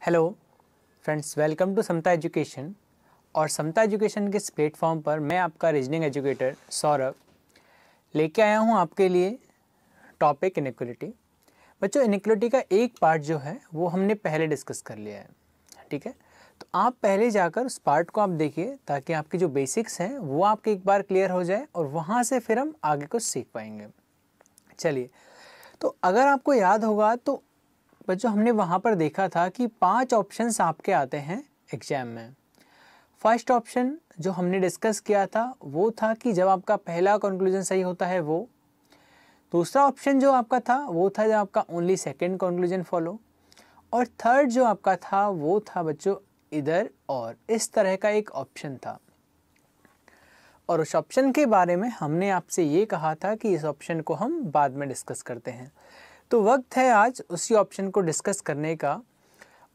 Hello friends, welcome to Samta education. और Samta education के इस प्लेटफॉर्म पर मैं आपका रीजनिंग एजुकेटर सौरभ लेके आया हूँ आपके लिए टॉपिक इनइक्वलिटी। बच्चों, इनइक्वलिटी का एक पार्ट जो है वो हमने पहले डिस्कस कर लिया है, ठीक है। तो आप पहले जाकर उस पार्ट को आप देखिए ताकि आपकी जो बेसिक्स हैं वो आपके एक बार क्लियर हो जाए और वहाँ से फिर हम आगे कुछ सीख पाएंगे। चलिए, तो अगर आपको याद होगा तो बच्चों हमने वहाँ पर देखा था कि 5 ऑप्शंस आपके आते हैं एग्जाम में। फर्स्ट ऑप्शन जो हमने डिस्कस किया था वो था कि जब आपका पहला कंक्लूजन सही होता है वो। दूसरा ऑप्शन जो आपका था वो था जब आपका ओनली सेकंड कंक्लूजन फॉलो। और थर्ड जो आपका था वो था बच्चों इधर और इस तरह का एक ऑप्शन था। और उस ऑप्शन के बारे में हमने आपसे ये कहा था कि इस ऑप्शन को हम बाद में डिस्कस करते हैं। तो वक्त है आज उसी ऑप्शन को डिस्कस करने का।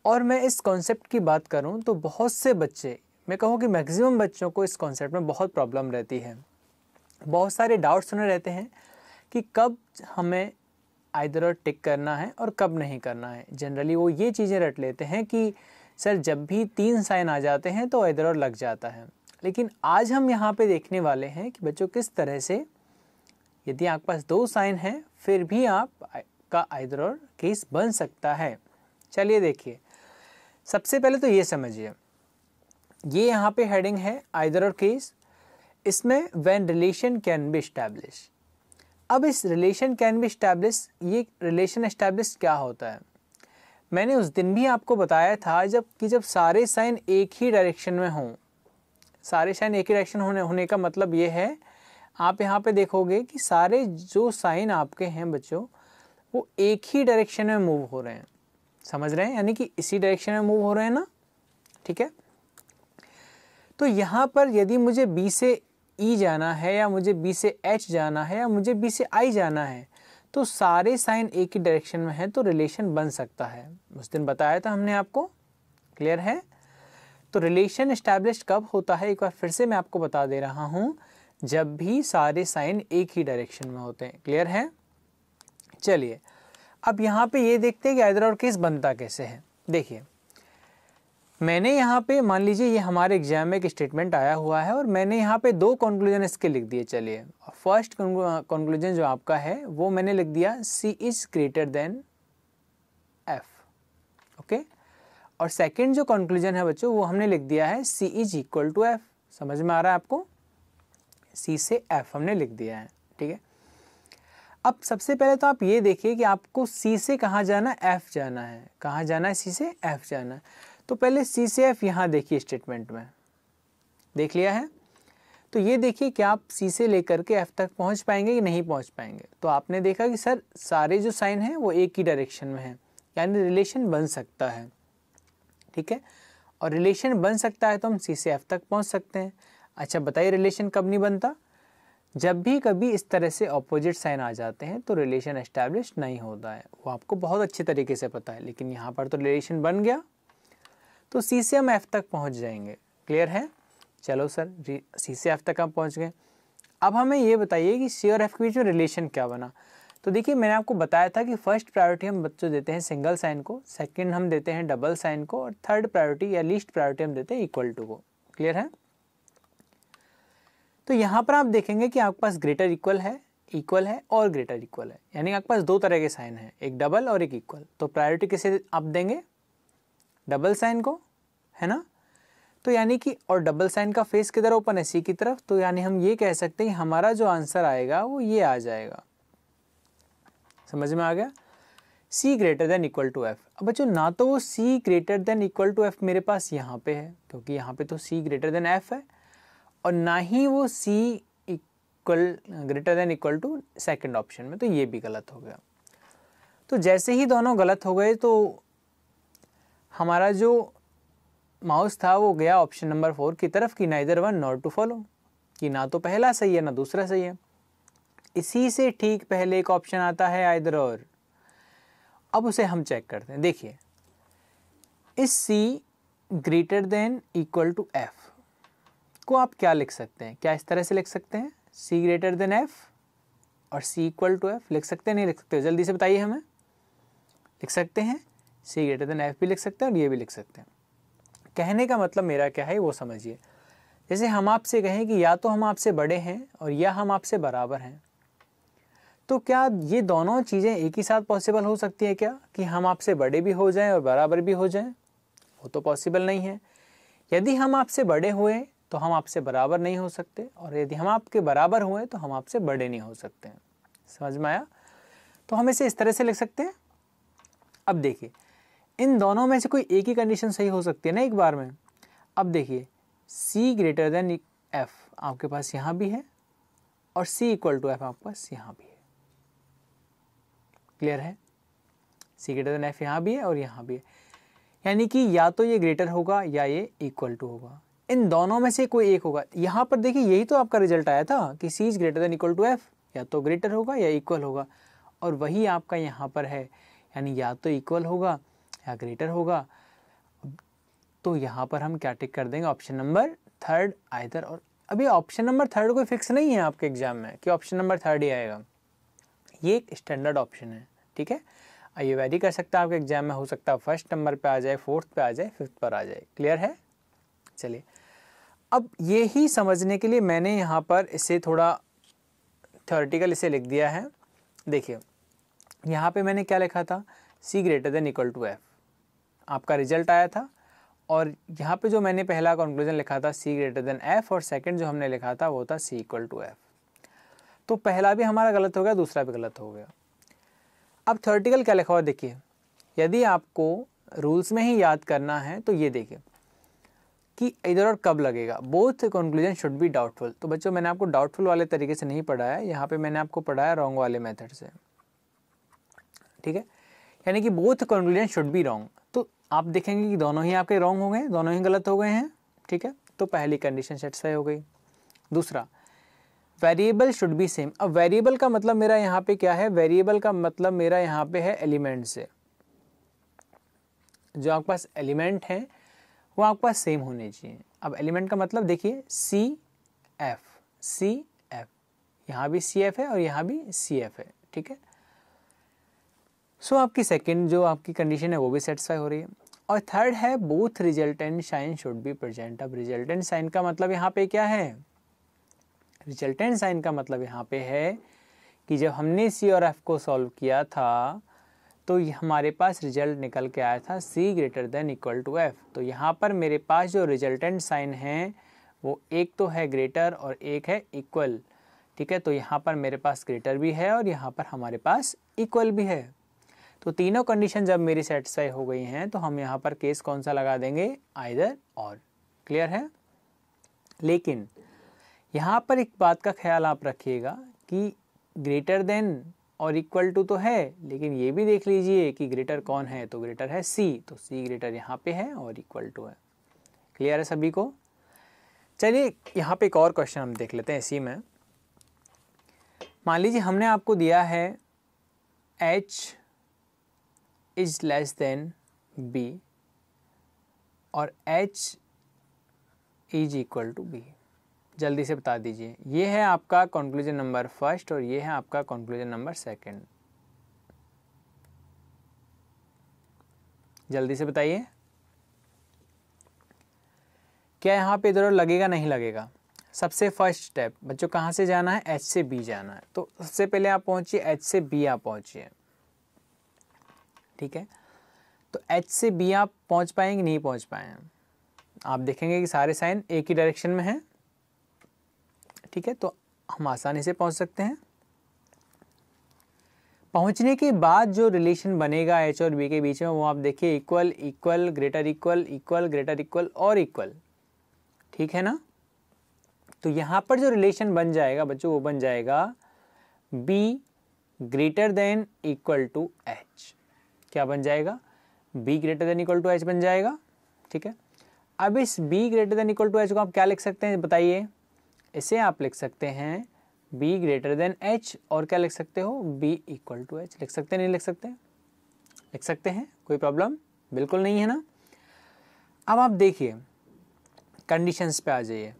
और मैं इस कॉन्सेप्ट की बात करूं तो बहुत से बच्चे, मैं कहूं कि मैक्सिमम बच्चों को इस कॉन्सेप्ट में बहुत प्रॉब्लम रहती है। बहुत सारे डाउट्स उन्हें रहते हैं कि कब हमें आइदर और टिक करना है और कब नहीं करना है। जनरली वो ये चीज़ें रट लेते हैं कि सर जब भी 3 साइन आ जाते हैं तो आइदर और लग जाता है। लेकिन आज हम यहाँ पे देखने वाले हैं कि बच्चों किस तरह से यदि आपके पास 2 साइन हैं फिर भी आप का आइदर और केस बन सकता है। चलिए देखिए, सबसे पहले तो ये समझिए, ये यहाँ पे हेडिंग है आइदर और केस। इसमें when relation can be establish. अब इस रिलेशन कैन बी एस्टैब्लिश, ये रिलेशन एस्टैब्लिश क्या होता है? मैंने उस दिन भी आपको बताया था जब सारे साइन एक ही डायरेक्शन में हों। सारे साइन एक ही डायरेक्शन होने का मतलब ये है, आप यहाँ पे देखोगे कि सारे जो साइन आपके हैं बच्चों वो एक ही डायरेक्शन में मूव हो रहे हैं। समझ रहे हैं? यानी कि इसी डायरेक्शन में मूव हो रहे हैं ना, ठीक है। तो यहाँ पर यदि मुझे B से E जाना है या मुझे B से H जाना है या मुझे B से I जाना है तो सारे साइन एक ही डायरेक्शन में है तो रिलेशन बन सकता है। उस दिन बताया था हमने आपको, क्लियर है? तो रिलेशन एस्टैब्लिश कब होता है, एक बार फिर से मैं आपको बता दे रहा हूँ, जब भी सारे साइन एक ही डायरेक्शन में होते हैं। क्लियर है? चलिए, अब यहाँ पे ये देखते हैं कि आइदर और केस बनता कैसे है। देखिए, मैंने यहाँ पे मान लीजिए ये हमारे एग्जाम में एक स्टेटमेंट आया हुआ है और मैंने यहाँ पे 2 कंक्लूजन इसके लिख दिए। चलिए, फर्स्ट कंक्लूजन जो आपका है वो मैंने लिख दिया C is greater than F, okay. और सेकंड जो कंक्लूजन है बच्चों वो हमने लिख दिया है C is equal to F। समझ में आ रहा है आपको? C से F हमने लिख दिया है, ठीक है। अब सबसे पहले तो आप ये देखिए कि आपको C से कहाँ जाना है, F जाना है। कहाँ जाना है? C से F जाना है। तो पहले C से F यहाँ देखिए, स्टेटमेंट में देख लिया है। तो ये देखिए कि आप C से लेकर के F तक पहुँच पाएंगे कि नहीं पहुँच पाएंगे। तो आपने देखा कि सर सारे जो साइन हैं वो एक ही डायरेक्शन में हैं, यानी रिलेशन बन सकता है, ठीक है। और रिलेशन बन सकता है तो हम C से F तक पहुँच सकते हैं। अच्छा बताइए, रिलेशन कब नहीं बनता? जब भी कभी इस तरह से ऑपोजिट साइन आ जाते हैं तो रिलेशन एस्टैब्लिश नहीं होता है। वो आपको बहुत अच्छे तरीके से पता है, लेकिन यहाँ पर तो रिलेशन बन गया तो C से हम F तक पहुँच जाएंगे। क्लियर है? चलो सर, C से F तक हम पहुँच गए। अब हमें ये बताइए कि C और F के बीच में रिलेशन क्या बना। तो देखिए, मैंने आपको बताया था कि फर्स्ट प्रायोरिटी हम बच्चों देते हैं सिंगल साइन को, सेकेंड हम देते हैं डबल साइन को, और थर्ड प्रायोरिटी या लीस्ट प्रायोरिटी हम देते हैं इक्वल टू को। क्लियर है? तो यहाँ पर आप देखेंगे कि आपके पास ग्रेटर इक्वल है, इक्वल है और ग्रेटर इक्वल है, यानी आपके पास 2 तरह के साइन हैं, एक डबल और एक इक्वल। तो प्रायोरिटी किसे आप देंगे? डबल साइन को, है ना। तो यानी कि, और डबल साइन का फेस किधर ओपन है? C की तरफ। तो यानी हम ये कह सकते हैं कि हमारा जो आंसर आएगा वो ये आ जाएगा। समझ में आ गया? C greater than equal to F। अब बच्चों, ना तो वो C greater than equal to F मेरे पास यहाँ पे है, क्योंकि यहाँ पे तो C ग्रेटर देन F है, और ना ही वो C equal greater than equal to second option में, तो ये भी गलत हो गया। तो जैसे ही दोनों गलत हो गए तो हमारा जो माउस था वो गया ऑप्शन नंबर 4 की तरफ कि neither one not two follow, कि ना तो पहला सही है ना दूसरा सही है। इसी से ठीक पहले एक ऑप्शन आता है आइदर और। अब उसे हम चेक करते हैं। देखिए, इस C greater than equal to F को आप क्या लिख सकते हैं? क्या इस तरह से लिख सकते हैं? C ग्रेटर देन F और C इक्वल टू F लिख सकते हैं, नहीं लिख सकते? जल्दी से बताइए हमें। लिख सकते हैं सी ग्रेटर देन एफ भी लिख सकते हैं और ये भी लिख सकते हैं। कहने का मतलब मेरा क्या है वो समझिए। जैसे हम आपसे कहें कि या तो हम आपसे बड़े हैं और या हम आपसे बराबर हैं, तो क्या ये दोनों चीज़ें एक ही साथ पॉसिबल हो सकती है क्या, कि हम आपसे बड़े भी हो जाएं और बराबर भी हो जाएं? वो तो पॉसिबल नहीं है। यदि हम आपसे बड़े हुए तो हम आपसे बराबर नहीं हो सकते, और यदि हम आपके बराबर हुए तो हम आपसे बड़े नहीं हो सकते हैं। समझ में आया? तो हम इसे इस तरह से लिख सकते हैं। अब देखिए, इन दोनों में से कोई एक ही कंडीशन सही हो सकती है ना एक बार में। अब देखिए, c ग्रेटर देन f आपके पास यहाँ भी है और c इक्वल टू f आपके पास यहाँ भी है। क्लियर है? c ग्रेटर देन f यहाँ भी है और यहाँ भी है, यानी कि या तो ये ग्रेटर होगा या ये इक्वल टू होगा। इन दोनों में से कोई एक होगा। यहाँ पर देखिए, यही तो आपका रिजल्ट आया था कि c is greater than equal to f, या तो ग्रेटर होगा या इक्वल होगा, और वही आपका यहाँ पर है, यानी या तो इक्वल होगा या ग्रेटर होगा। तो यहाँ पर हम क्या टिक कर देंगे? Option number third either. और अभी ऑप्शन नंबर थर्ड कोई फिक्स नहीं है आपके एग्जाम में कि ऑप्शन नंबर थर्ड ही आएगा। ये एक स्टैंडर्ड ऑप्शन है, ठीक है। ये वेरी कर सकता है आपके एग्जाम में, हो सकता है फर्स्ट नंबर पे आ जाए, फोर्थ पे आ जाए, फिफ्थ पर आ जाए। क्लियर है? चलिए, अब ये ही समझने के लिए मैंने यहाँ पर इसे थोड़ा थ्योरेटिकल इसे लिख दिया है। देखिए, यहाँ पे मैंने क्या लिखा था? c greater than equal to f आपका रिजल्ट आया था, और यहाँ पे जो मैंने पहला कंक्लूजन लिखा था c ग्रेटर देन f, और सेकंड जो हमने लिखा था वो था c इक्वल टू f। तो पहला भी हमारा गलत हो गया, दूसरा भी गलत हो गया। अब थ्योरेटिकल क्या लिखा हुआ देखिए, यदि आपको रूल्स में ही याद करना है तो ये देखिए कि इधर और कब लगेगा। Both conclusion should be doubtful. तो बच्चों, मैंने आपको डाउटफुल वाले तरीके से नहीं पढ़ाया, यहाँ पे मैंने आपको पढ़ाया रॉन्ग वाले मेथड से, ठीक है। यानी कि both conclusion should be wrong. तो आप देखेंगे कि दोनों ही आपके रॉन्ग हो गए, दोनों ही गलत हो गए हैं, ठीक है। तो पहली कंडीशन सेटिस्फाई हो गई। दूसरा, वेरिएबल शुड बी सेम। अब वेरिएबल का मतलब मेरा यहाँ पे क्या है? वेरिएबल का मतलब मेरा यहाँ पे है एलिमेंट से। जो आपके पास एलिमेंट हैं वो आपके पास सेम होने चाहिए। अब एलिमेंट का मतलब देखिए, सी एफ, यहाँ भी सी एफ है और यहाँ भी सी एफ है, ठीक है। सो आपकी सेकंड जो आपकी कंडीशन है वो भी सेटिस्फाई हो रही है। और थर्ड है, both resultant sign should be present. अब रिजल्टेंट साइन का मतलब यहाँ पे क्या है? रिजल्टेंट साइन का मतलब यहाँ पे है कि जब हमने सी और एफ को सॉल्व किया था तो हमारे पास रिजल्ट निकल के आया था c greater than equal to f। तो यहाँ पर मेरे पास जो रिजल्टेंट साइन है वो एक तो है ग्रेटर और एक है इक्वल, ठीक है। तो यहाँ पर मेरे पास ग्रेटर भी है और यहाँ पर हमारे पास इक्वल भी है। तो तीनों कंडीशन जब मेरी सेटिस्फाई हो गई हैं तो हम यहाँ पर केस कौन सा लगा देंगे? आइदर और। क्लियर है? लेकिन यहाँ पर एक बात का ख्याल आप रखिएगा कि ग्रेटर देन और इक्वल टू तो है, लेकिन ये भी देख लीजिए कि ग्रेटर कौन है? तो ग्रेटर है c, तो c ग्रेटर यहाँ पे है और इक्वल टू है। क्लियर है सभी को? चलिए, यहाँ पे एक और क्वेश्चन हम देख लेते हैं इसी में। मान लीजिए हमने आपको दिया है h is less than b और h is equal to b। जल्दी से बता दीजिए। ये है आपका कंक्लूजन नंबर फर्स्ट और ये है आपका कंक्लूजन नंबर सेकंड। जल्दी से बताइए, क्या यहाँ पे इधर लगेगा? नहीं लगेगा। सबसे फर्स्ट स्टेप बच्चों कहाँ से जाना है? h से b जाना है। तो सबसे पहले आप पहुँचिए h से b, आप पहुँचिए, ठीक है। तो h से b आप पहुँच पाएंगे? नहीं पहुँच पाए। आप देखेंगे कि सारे साइन एक ही डायरेक्शन में हैं, ठीक है। तो हम आसानी से पहुंच सकते हैं। पहुंचने के बाद जो रिलेशन बनेगा h और b के बीच में वो आप देखिए, equal equal greater equal equal greater equal और इक्वल, ठीक है ना। तो यहाँ पर जो रिलेशन बन जाएगा बच्चों वो बन जाएगा b greater than equal to h। क्या बन जाएगा? b greater than equal to h बन जाएगा, ठीक है। अब इस b greater than equal to h को आप क्या लिख सकते हैं बताइए? इसे आप लिख सकते हैं b ग्रेटर देन h, और क्या लिख सकते हो? b equal to h। लिख सकते हैं? नहीं लिख सकते? लिख सकते हैं, कोई प्रॉब्लम बिल्कुल नहीं है ना। अब आप देखिए, कंडीशंस पे आ जाइए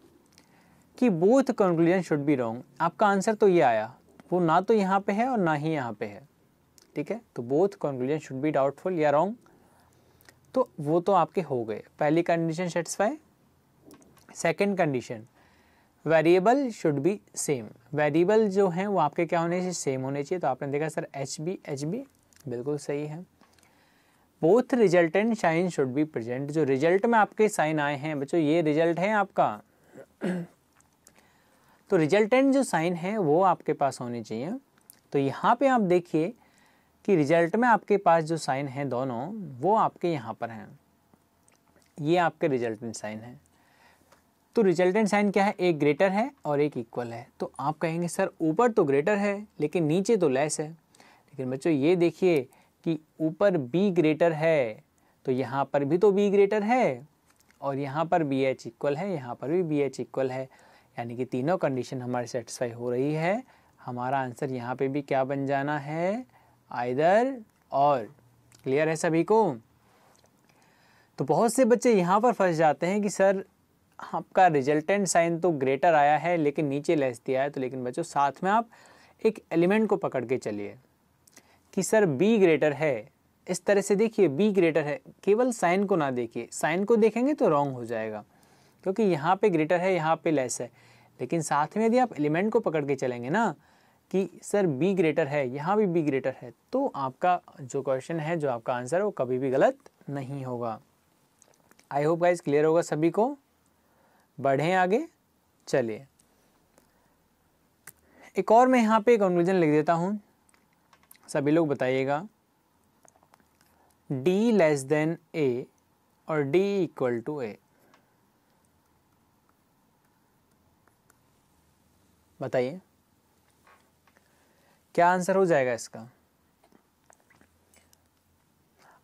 कि both conclusion should be wrong. आपका आंसर तो ये आया, वो ना तो यहाँ पे है और ना ही यहाँ पे है, ठीक है। तो both conclusion should be doubtful या रॉन्ग। तो वो तो आपके हो गए, पहली condition satisfy. Second condition, variable should be same, variable जो हैं वो आपके क्या होने चाहिए, सेम होने चाहिए। तो आपने देखा सर एच बी बिल्कुल सही है। Both resultant sign should be present, जो रिजल्ट में आपके साइन आए हैं बच्चों, ये रिजल्ट है आपका तो रिजल्टेंट जो साइन है वो आपके पास होने चाहिए। तो यहाँ पे आप देखिए कि रिजल्ट में आपके पास जो साइन है दोनों, वो आपके यहाँ पर हैं, ये आपके रिजल्टेंट साइन है। तो रिजल्टेंट साइन क्या है, एक ग्रेटर है और एक इक्वल है। तो आप कहेंगे सर ऊपर तो ग्रेटर है लेकिन नीचे तो लेस है। लेकिन बच्चों ये देखिए कि ऊपर b ग्रेटर है तो यहाँ पर भी तो b ग्रेटर है, और यहाँ पर बी एच इक्वल है, यहाँ पर भी बी एच इक्वल है, यानी कि तीनों कंडीशन हमारी सेटिस्फाई हो रही है। हमारा आंसर यहाँ पे भी क्या बन जाना है, आइदर और। क्लियर है सभी को? तो बहुत से बच्चे यहाँ पर फंस जाते हैं कि सर आपका रिजल्टेंट साइन तो ग्रेटर आया है लेकिन नीचे लेस दिया है। तो लेकिन बच्चों साथ में आप एक एलिमेंट को पकड़ के चलिए कि सर b ग्रेटर है, इस तरह से देखिए b ग्रेटर है, केवल साइन को ना देखिए, साइन को देखेंगे तो रॉन्ग हो जाएगा क्योंकि यहाँ पे ग्रेटर है यहाँ पे लेस है। लेकिन साथ में यदि आप एलिमेंट को पकड़ के चलेंगे ना कि सर b ग्रेटर है, यहाँ भी b ग्रेटर है, तो आपका जो क्वेश्चन है, जो आपका आंसर है वो कभी भी गलत नहीं होगा। आई होप गाइज क्लियर होगा सभी को। बढ़ें आगे, चलिए एक और मैं यहाँ पे कंक्लूजन लिख देता हूँ, सभी लोग बताइएगा। d लेस देन a और d इक्वल टू a, बताइए क्या आंसर हो जाएगा इसका।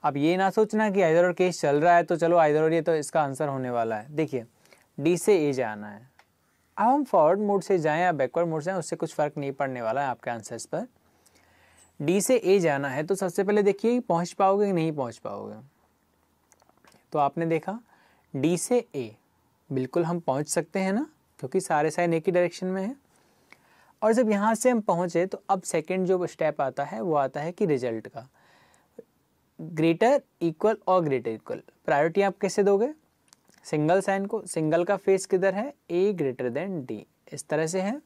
अब ये ना सोचना कि आइदर और केस चल रहा है तो चलो आइदर और, ये तो इसका आंसर होने वाला है। देखिए d से a जाना है, अब हम फॉरवर्ड मोड से जाएं या बैकवर्ड मोड से जाएं उससे कुछ फ़र्क नहीं पड़ने वाला है आपके आंसर्स पर। d से a जाना है तो सबसे पहले देखिए पहुंच पाओगे कि नहीं पहुंच पाओगे। तो आपने देखा d से a बिल्कुल हम पहुंच सकते हैं ना, क्योंकि सारे साइन एक ही डायरेक्शन में है। और जब यहाँ से हम पहुँचे तो अब सेकंड जो स्टेप आता है वो आता है कि रिजल्ट का ग्रेटर इक्वल और ग्रेटर इक्वल। प्रायोरिटी आप कैसे दोगे, सिंगल साइन को, सिंगल का फेस किधर है, a ग्रेटर देन d, इस तरह से है,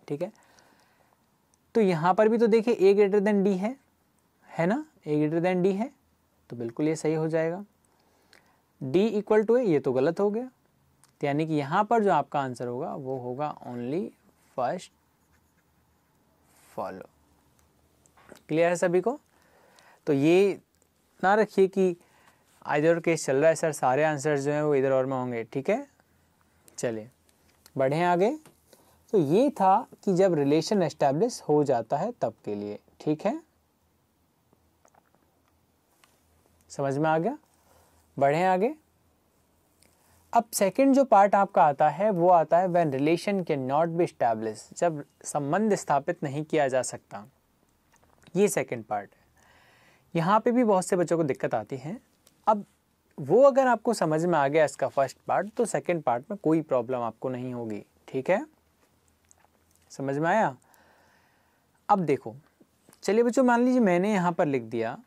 ठीक है। तो यहाँ पर भी तो देखिए a ग्रेटर देन d है ना, a ग्रेटर देन d है, तो बिल्कुल ये सही हो जाएगा। d इक्वल टू a, ये तो गलत हो गया, तो यानी कि यहाँ पर जो आपका आंसर होगा वो होगा ओनली फर्स्ट फॉलो। क्लियर है सभी को? तो ये ना रखिए कि इधर केस चल रहा है सर, सारे आंसर्स जो हैं वो इधर और में होंगे, ठीक है। चलिए बढ़ें आगे। तो ये था कि जब रिलेशन एस्टैब्लिश हो जाता है तब के लिए, ठीक है, समझ में आ गया। बढ़ें आगे। अब सेकंड जो पार्ट आपका आता है वो आता है when relation can not be establish, जब संबंध स्थापित नहीं किया जा सकता, ये सेकंड पार्ट है। यहाँ पे भी बहुत से बच्चों को दिक्कत आती है। अब वो अगर आपको समझ में आ गया इसका फर्स्ट पार्ट तो सेकंड पार्ट में कोई प्रॉब्लम आपको नहीं होगी, ठीक है, समझ में आया। अब देखो, चलिए बच्चों मान लीजिए मैंने यहाँ पर लिख दिया,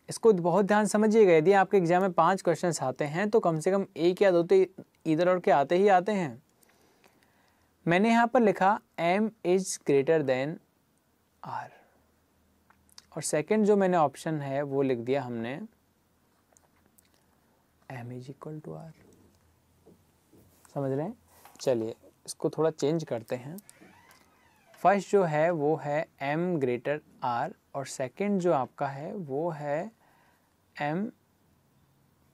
इसको बहुत ध्यान समझिएगा। यदि आपके एग्जाम में 5 क्वेश्चंस आते हैं तो कम से कम एक या दो तो इधर और के आते ही आते हैं। मैंने यहाँ पर लिखा m is greater than r, और सेकंड जो मैंने ऑप्शन है वो लिख दिया हमने m is equal to r। समझ रहे हैं? चलिए इसको थोड़ा चेंज करते हैं। फर्स्ट जो है वो है m ग्रेटर r, और सेकंड जो आपका है वो है m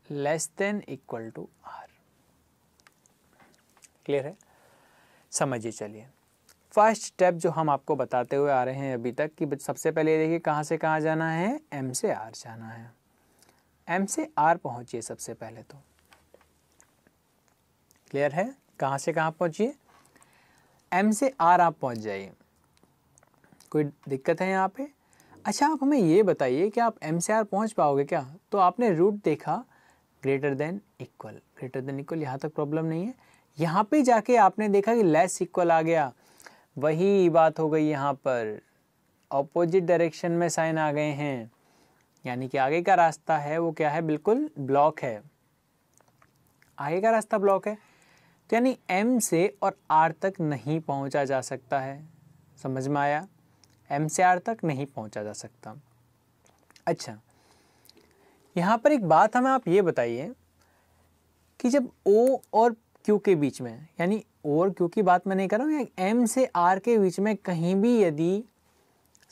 less than equal to r। Clear है? समझिए। चलिए फर्स्ट स्टेप जो हम आपको बताते हुए आ रहे हैं अभी तक कि सबसे पहले देखिए कहाँ से कहाँ जाना है, m से r जाना है। m से r पहुँचिए सबसे पहले तो। क्लियर है? कहाँ से कहाँ पहुँचिए, m से r आप पहुँच जाइए। कोई दिक्कत है यहाँ पे? अच्छा आप हमें ये बताइए कि आप m से r पहुँच पाओगे क्या? तो आपने रूट देखा greater than equal, greater than equal, यहाँ तक प्रॉब्लम नहीं है। यहाँ पे जाके आपने देखा कि लेस इक्वल आ गया, वही बात हो गई, यहाँ पर ऑपोजिट डायरेक्शन में साइन आ गए हैं। यानी कि आगे का रास्ता है वो क्या है, बिल्कुल ब्लॉक है, आगे का रास्ता ब्लॉक है। तो यानी M से और R तक नहीं पहुंचा जा सकता है। समझ में आया? M से R तक नहीं पहुंचा जा सकता। अच्छा, यहाँ पर एक बात हमें आप ये बताइए कि जब O और Q के बीच में, यानी O और Q की बात मैं नहीं कर रहा हूँ, M से R के बीच में कहीं भी यदि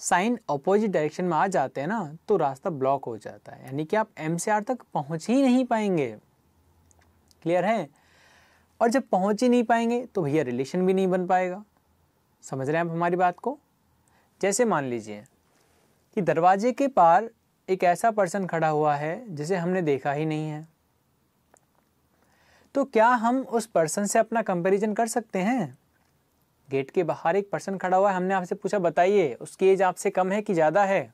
साइन अपोजिट डायरेक्शन में आ जाते हैं ना, तो रास्ता ब्लॉक हो जाता है, यानी कि आप M से R तक पहुँच ही नहीं पाएंगे। क्लियर है? और जब पहुँच ही नहीं पाएंगे तो भैया रिलेशन भी नहीं बन पाएगा। समझ रहे हैं आप हमारी बात को? जैसे मान लीजिए कि दरवाजे के पार एक ऐसा पर्सन खड़ा हुआ है जिसे हमने देखा ही नहीं है, तो क्या हम उस पर्सन से अपना कंपैरिजन कर सकते हैं? गेट के बाहर एक पर्सन खड़ा हुआ है, हमने आपसे पूछा बताइए उसकी एज आपसे कम है कि ज़्यादा है,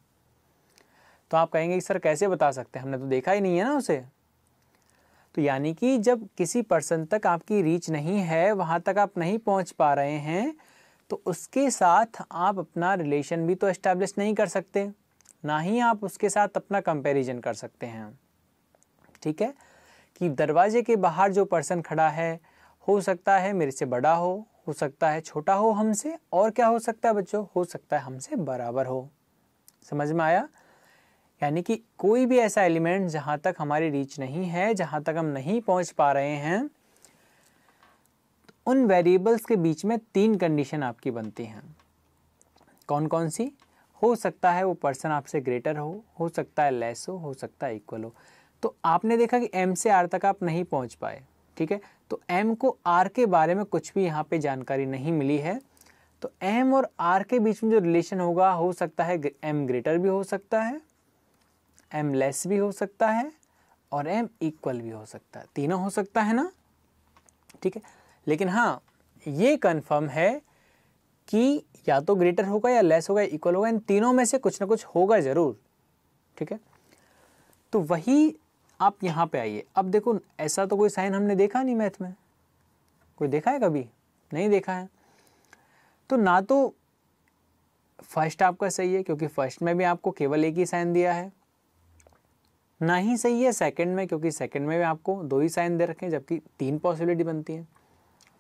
तो आप कहेंगे कि सर कैसे बता सकते हैं, हमने तो देखा ही नहीं है ना उसे। तो यानी कि जब किसी पर्सन तक आपकी रीच नहीं है, वहाँ तक आप नहीं पहुँच पा रहे हैं, तो उसके साथ आप अपना रिलेशन भी तो एस्टैब्लिश नहीं कर सकते, ना ही आप उसके साथ अपना कंपैरिजन कर सकते हैं। ठीक है? कि दरवाजे के बाहर जो पर्सन खड़ा है, हो सकता है मेरे से बड़ा हो सकता है छोटा हो हमसे, और क्या हो सकता है बच्चों, हो सकता है हमसे बराबर हो। समझ में आया? यानी कि कोई भी ऐसा एलिमेंट जहाँ तक हमारी रीच नहीं है, जहाँ तक हम नहीं पहुँच पा रहे हैं, उन वेरिएबल्स के बीच में 3 कंडीशन आपकी बनती हैं। कौन कौन सी? हो सकता है वो पर्सन आपसे ग्रेटर हो सकता है लेस हो सकता है इक्वल हो। तो आपने देखा कि M से R तक आप नहीं पहुंच पाए, ठीक है, तो M को R के बारे में कुछ भी यहाँ पे जानकारी नहीं मिली है, तो M और R के बीच में जो रिलेशन होगा, हो सकता है M ग्रेटर भी हो सकता है, M लेस भी हो सकता है, और M इक्वल भी हो सकता है, तीनों हो सकता है ना। ठीक है, लेकिन हाँ ये कन्फर्म है कि या तो ग्रेटर होगा या लेस होगा, इक्वल होगा, इन तीनों में से कुछ ना कुछ होगा ज़रूर। ठीक है, तो वही आप यहाँ पे आइए। अब देखो, ऐसा तो कोई साइन हमने देखा नहीं मैथ में, कोई देखा है कभी? नहीं देखा है। तो ना तो फर्स्ट आपका सही है, क्योंकि फर्स्ट में भी आपको केवल एक ही साइन दिया है, ना ही सही है सेकंड में, क्योंकि सेकंड में भी आपको 2 ही साइन दे रखे हैं, जबकि 3 पॉसिबिलिटी बनती है।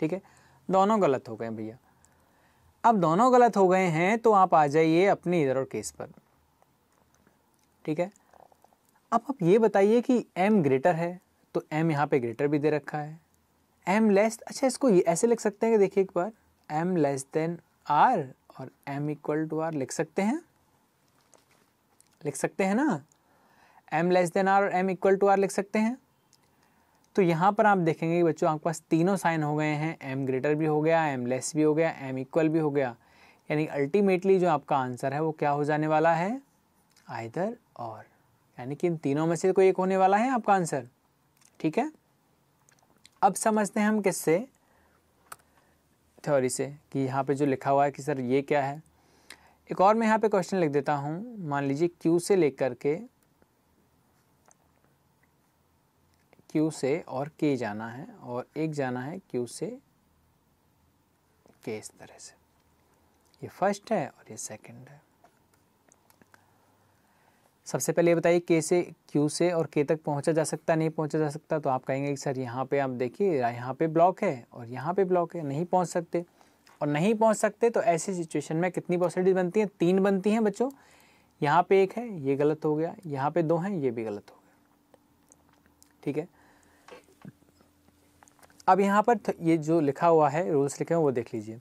ठीक है, दोनों गलत हो गए भैया। अब दोनों गलत हो गए हैं तो आप आ जाइए अपनी इधर और केस पर। ठीक है, अब आप ये बताइए कि M ग्रेटर है, तो M यहाँ पे ग्रेटर भी दे रखा है। M लेस, अच्छा इसको ये ऐसे लिख सकते हैं कि देखिए एक बार, M लेस देन R और M इक्वल टू R लिख सकते हैं, लिख सकते हैं ना, M लेस देन R और M इक्वल टू R लिख सकते हैं। तो यहाँ पर आप देखेंगे कि बच्चों आपके पास तीनों साइन हो गए हैं, M ग्रेटर भी हो गया, M लेस भी हो गया, M इक्वल भी हो गया, यानी अल्टीमेटली जो आपका आंसर है वो क्या हो जाने वाला है, आइदर और, यानी कि इन तीनों में से कोई एक होने वाला है आपका आंसर। ठीक है, अब समझते हैं हम किससे, थ्योरी से, कि यहाँ पे जो लिखा हुआ है कि सर ये क्या है। एक और मैं यहाँ पे क्वेश्चन लिख देता हूँ, मान लीजिए Q से लेकर के Q से और K जाना है, और एक जाना है Q से K, इस तरह से। ये फर्स्ट है और ये सेकंड है। सबसे पहले ये बताइए K से Q से और K तक पहुंचा जा सकता नहीं पहुंचा जा सकता? तो आप कहेंगे कि सर यहाँ पे आप देखिए, यहाँ पे ब्लॉक है और यहाँ पे ब्लॉक है, नहीं पहुंच सकते। और नहीं पहुंच सकते तो ऐसी सिचुएशन में कितनी पॉसिबिलिटी बनती है? 3 बनती हैं बच्चों। यहाँ पे एक है, ये गलत हो गया, यहाँ पे 2 हैं, ये भी गलत हो गया। ठीक है, अब यहाँ पर ये जो लिखा हुआ है, रूल्स लिखे हैं वो देख लीजिए।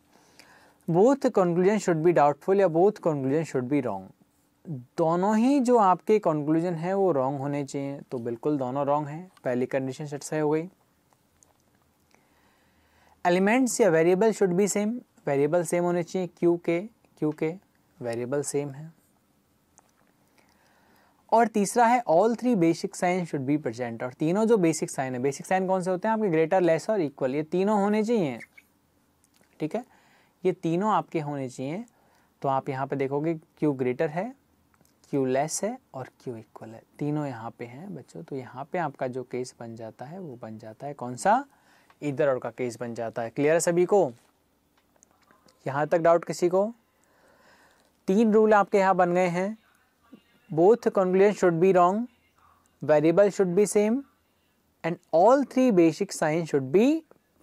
Both conclusion should be doubtful या both conclusion should be wrong. दोनों ही जो आपके कंक्लूजन है वो रॉन्ग होने चाहिए, तो बिल्कुल दोनों रॉन्ग हैं, पहली कंडीशन सेटिस्फाई हो गई। एलिमेंट्स या variable should be same, variable same होने चाहिए, क्यू के वेरिएबल सेम है। और तीसरा है all 3 basic sign should be present, और तीनों जो बेसिक साइन है, बेसिक साइन कौन से होते हैं आपके? ग्रेटर, लेस और इक्वल, ये तीनों होने चाहिए। ठीक है, ये तीनों आपके होने चाहिए। तो आप यहाँ पे देखोगे क्यू ग्रेटर है, क्यू लेस है और क्यू इक्वल है, तीनों यहाँ पे हैं बच्चों। तो यहाँ पे आपका जो केस बन जाता है वो बन जाता है कौन सा? इधर और का केस बन जाता है। क्लियर है सभी को? यहाँ तक डाउट किसी को? 3 रूल आपके यहाँ बन गए हैं, both conclusion should be wrong, variable should be same and all three basic signs should be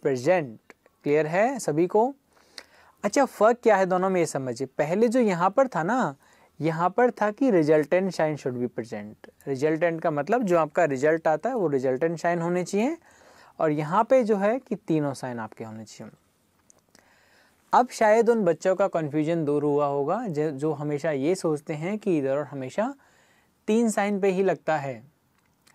present. Clear है सभी को? अच्छा, फर्क क्या है दोनों में ये समझिए. पहले जो यहाँ पर था ना, यहाँ पर था कि resultant sign should be present. Resultant का मतलब जो आपका रिजल्ट आता है वो रिजल्टेंट साइन होने चाहिए, और यहाँ पे जो है कि तीनों साइन आपके होने चाहिए. अब शायद उन बच्चों का कन्फ्यूजन दूर हुआ होगा जो हमेशा ये सोचते हैं कि इधर और हमेशा 3 साइन पे ही लगता है.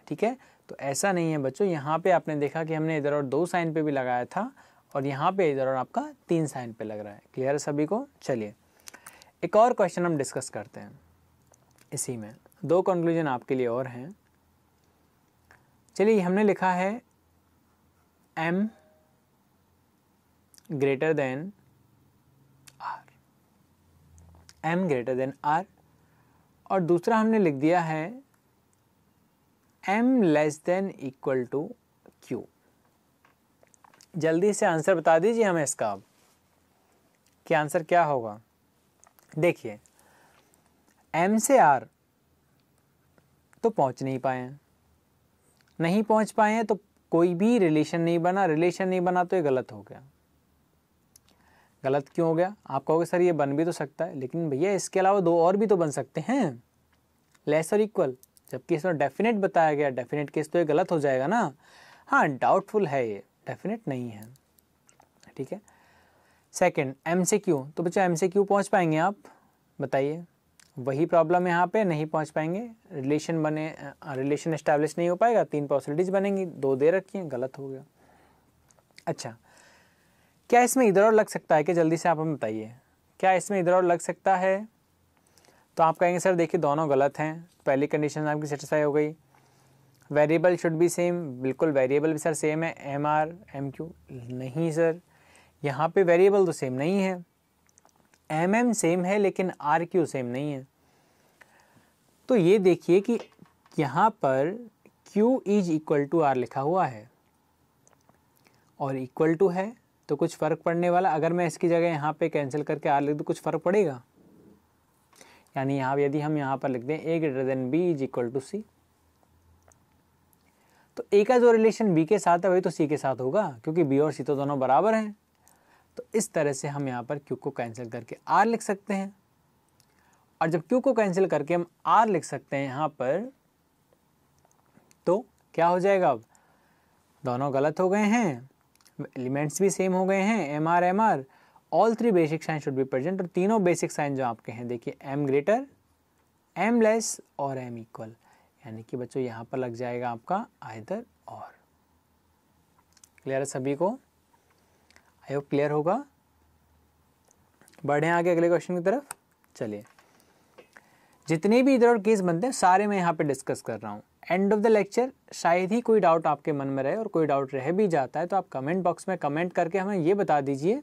ठीक है, तो ऐसा नहीं है बच्चों. यहाँ पे आपने देखा कि हमने इधर और 2 साइन पे भी लगाया था, और यहाँ पे इधर और आपका 3 साइन पे लग रहा है. क्लियर है सभी को? चलिए एक और क्वेश्चन हम डिस्कस करते हैं. इसी में 2 कंक्लूजन आपके लिए और हैं. चलिए, हमने लिखा है m greater than r, m greater than r, और दूसरा हमने लिख दिया है m less than equal to q. जल्दी से आंसर बता दीजिए हमें इसका अब कि आंसर क्या होगा. देखिए, m से r तो पहुंच नहीं पाए हैं, नहीं पहुंच पाए हैं तो कोई भी रिलेशन नहीं बना. रिलेशन नहीं बना तो ये गलत हो गया. गलत क्यों हो गया? आप कहोगे सर ये बन भी तो सकता है, लेकिन भैया इसके अलावा 2 और भी तो बन सकते हैं, लेस और इक्वल. जबकि इसमें डेफिनेट बताया गया. डेफिनेट केस तो ये गलत हो जाएगा ना. हाँ, डाउटफुल है, ये डेफिनेट नहीं है. ठीक है. सेकंड, एम से क्यू. तो बच्चा एम से क्यू पहुँच पाएंगे आप? बताइए. वही प्रॉब्लम यहाँ पे, नहीं पहुँच पाएंगे. रिलेशन एस्टैब्लिश नहीं हो पाएगा. 3 पॉसिबिलिटीज बनेंगी, 2 दे रखी हैं, गलत हो गया. अच्छा, क्या इसमें इधर और लग सकता है क्या? जल्दी से आप हमें बताइए, क्या इसमें इधर और लग सकता है? तो आप कहेंगे सर देखिए दोनों गलत हैं. पहली कंडीशन आपकी सेटिस्फाई हो गई. Variable should be same. बिल्कुल, वेरिएबल भी सर सेम है, एम आर एम क्यू. नहीं सर, यहाँ पे वेरिएबल तो सेम नहीं है. एम एम सेम है लेकिन आर क्यू सेम नहीं है. तो ये देखिए कि यहाँ पर Q is equal to R लिखा हुआ है, और इक्वल टू है तो कुछ फ़र्क पड़ने वाला. अगर मैं इसकी जगह यहाँ पे कैंसिल करके आर लिख दूँ, कुछ फ़र्क पड़ेगा? यानी यहाँ यदि हम यहाँ पर लिख दें A greater than B is equal to C, तो A का जो रिलेशन B के साथ है वही तो C के साथ होगा, क्योंकि B और C तो दोनों बराबर हैं. तो इस तरह से हम यहाँ पर Q को कैंसिल करके R लिख सकते हैं, और जब Q को कैंसिल करके हम R लिख सकते हैं यहाँ पर, तो क्या हो जाएगा? अब दोनों गलत हो गए हैं, एलिमेंट्स भी सेम हो गए हैं, M R. All 3 basic sign should be present. और तीनों बेसिक साइन जो आपके हैं, देखिए m ग्रेटर, m लेस और m इक्वल. यानी कि बच्चों यहाँ पर लग जाएगा आपका आइदर और. क्लियर है सभी को? आई होप क्लियर होगा. बढ़ें आगे अगले क्वेश्चन की तरफ. चलिए, जितने भी इधर और केस बनते हैं सारे मैं यहाँ पे डिस्कस कर रहा हूँ. एंड ऑफ द लेक्चर शायद ही कोई डाउट आपके मन में रहे, और कोई डाउट रह भी जाता है तो आप कमेंट बॉक्स में कमेंट करके हमें ये बता दीजिए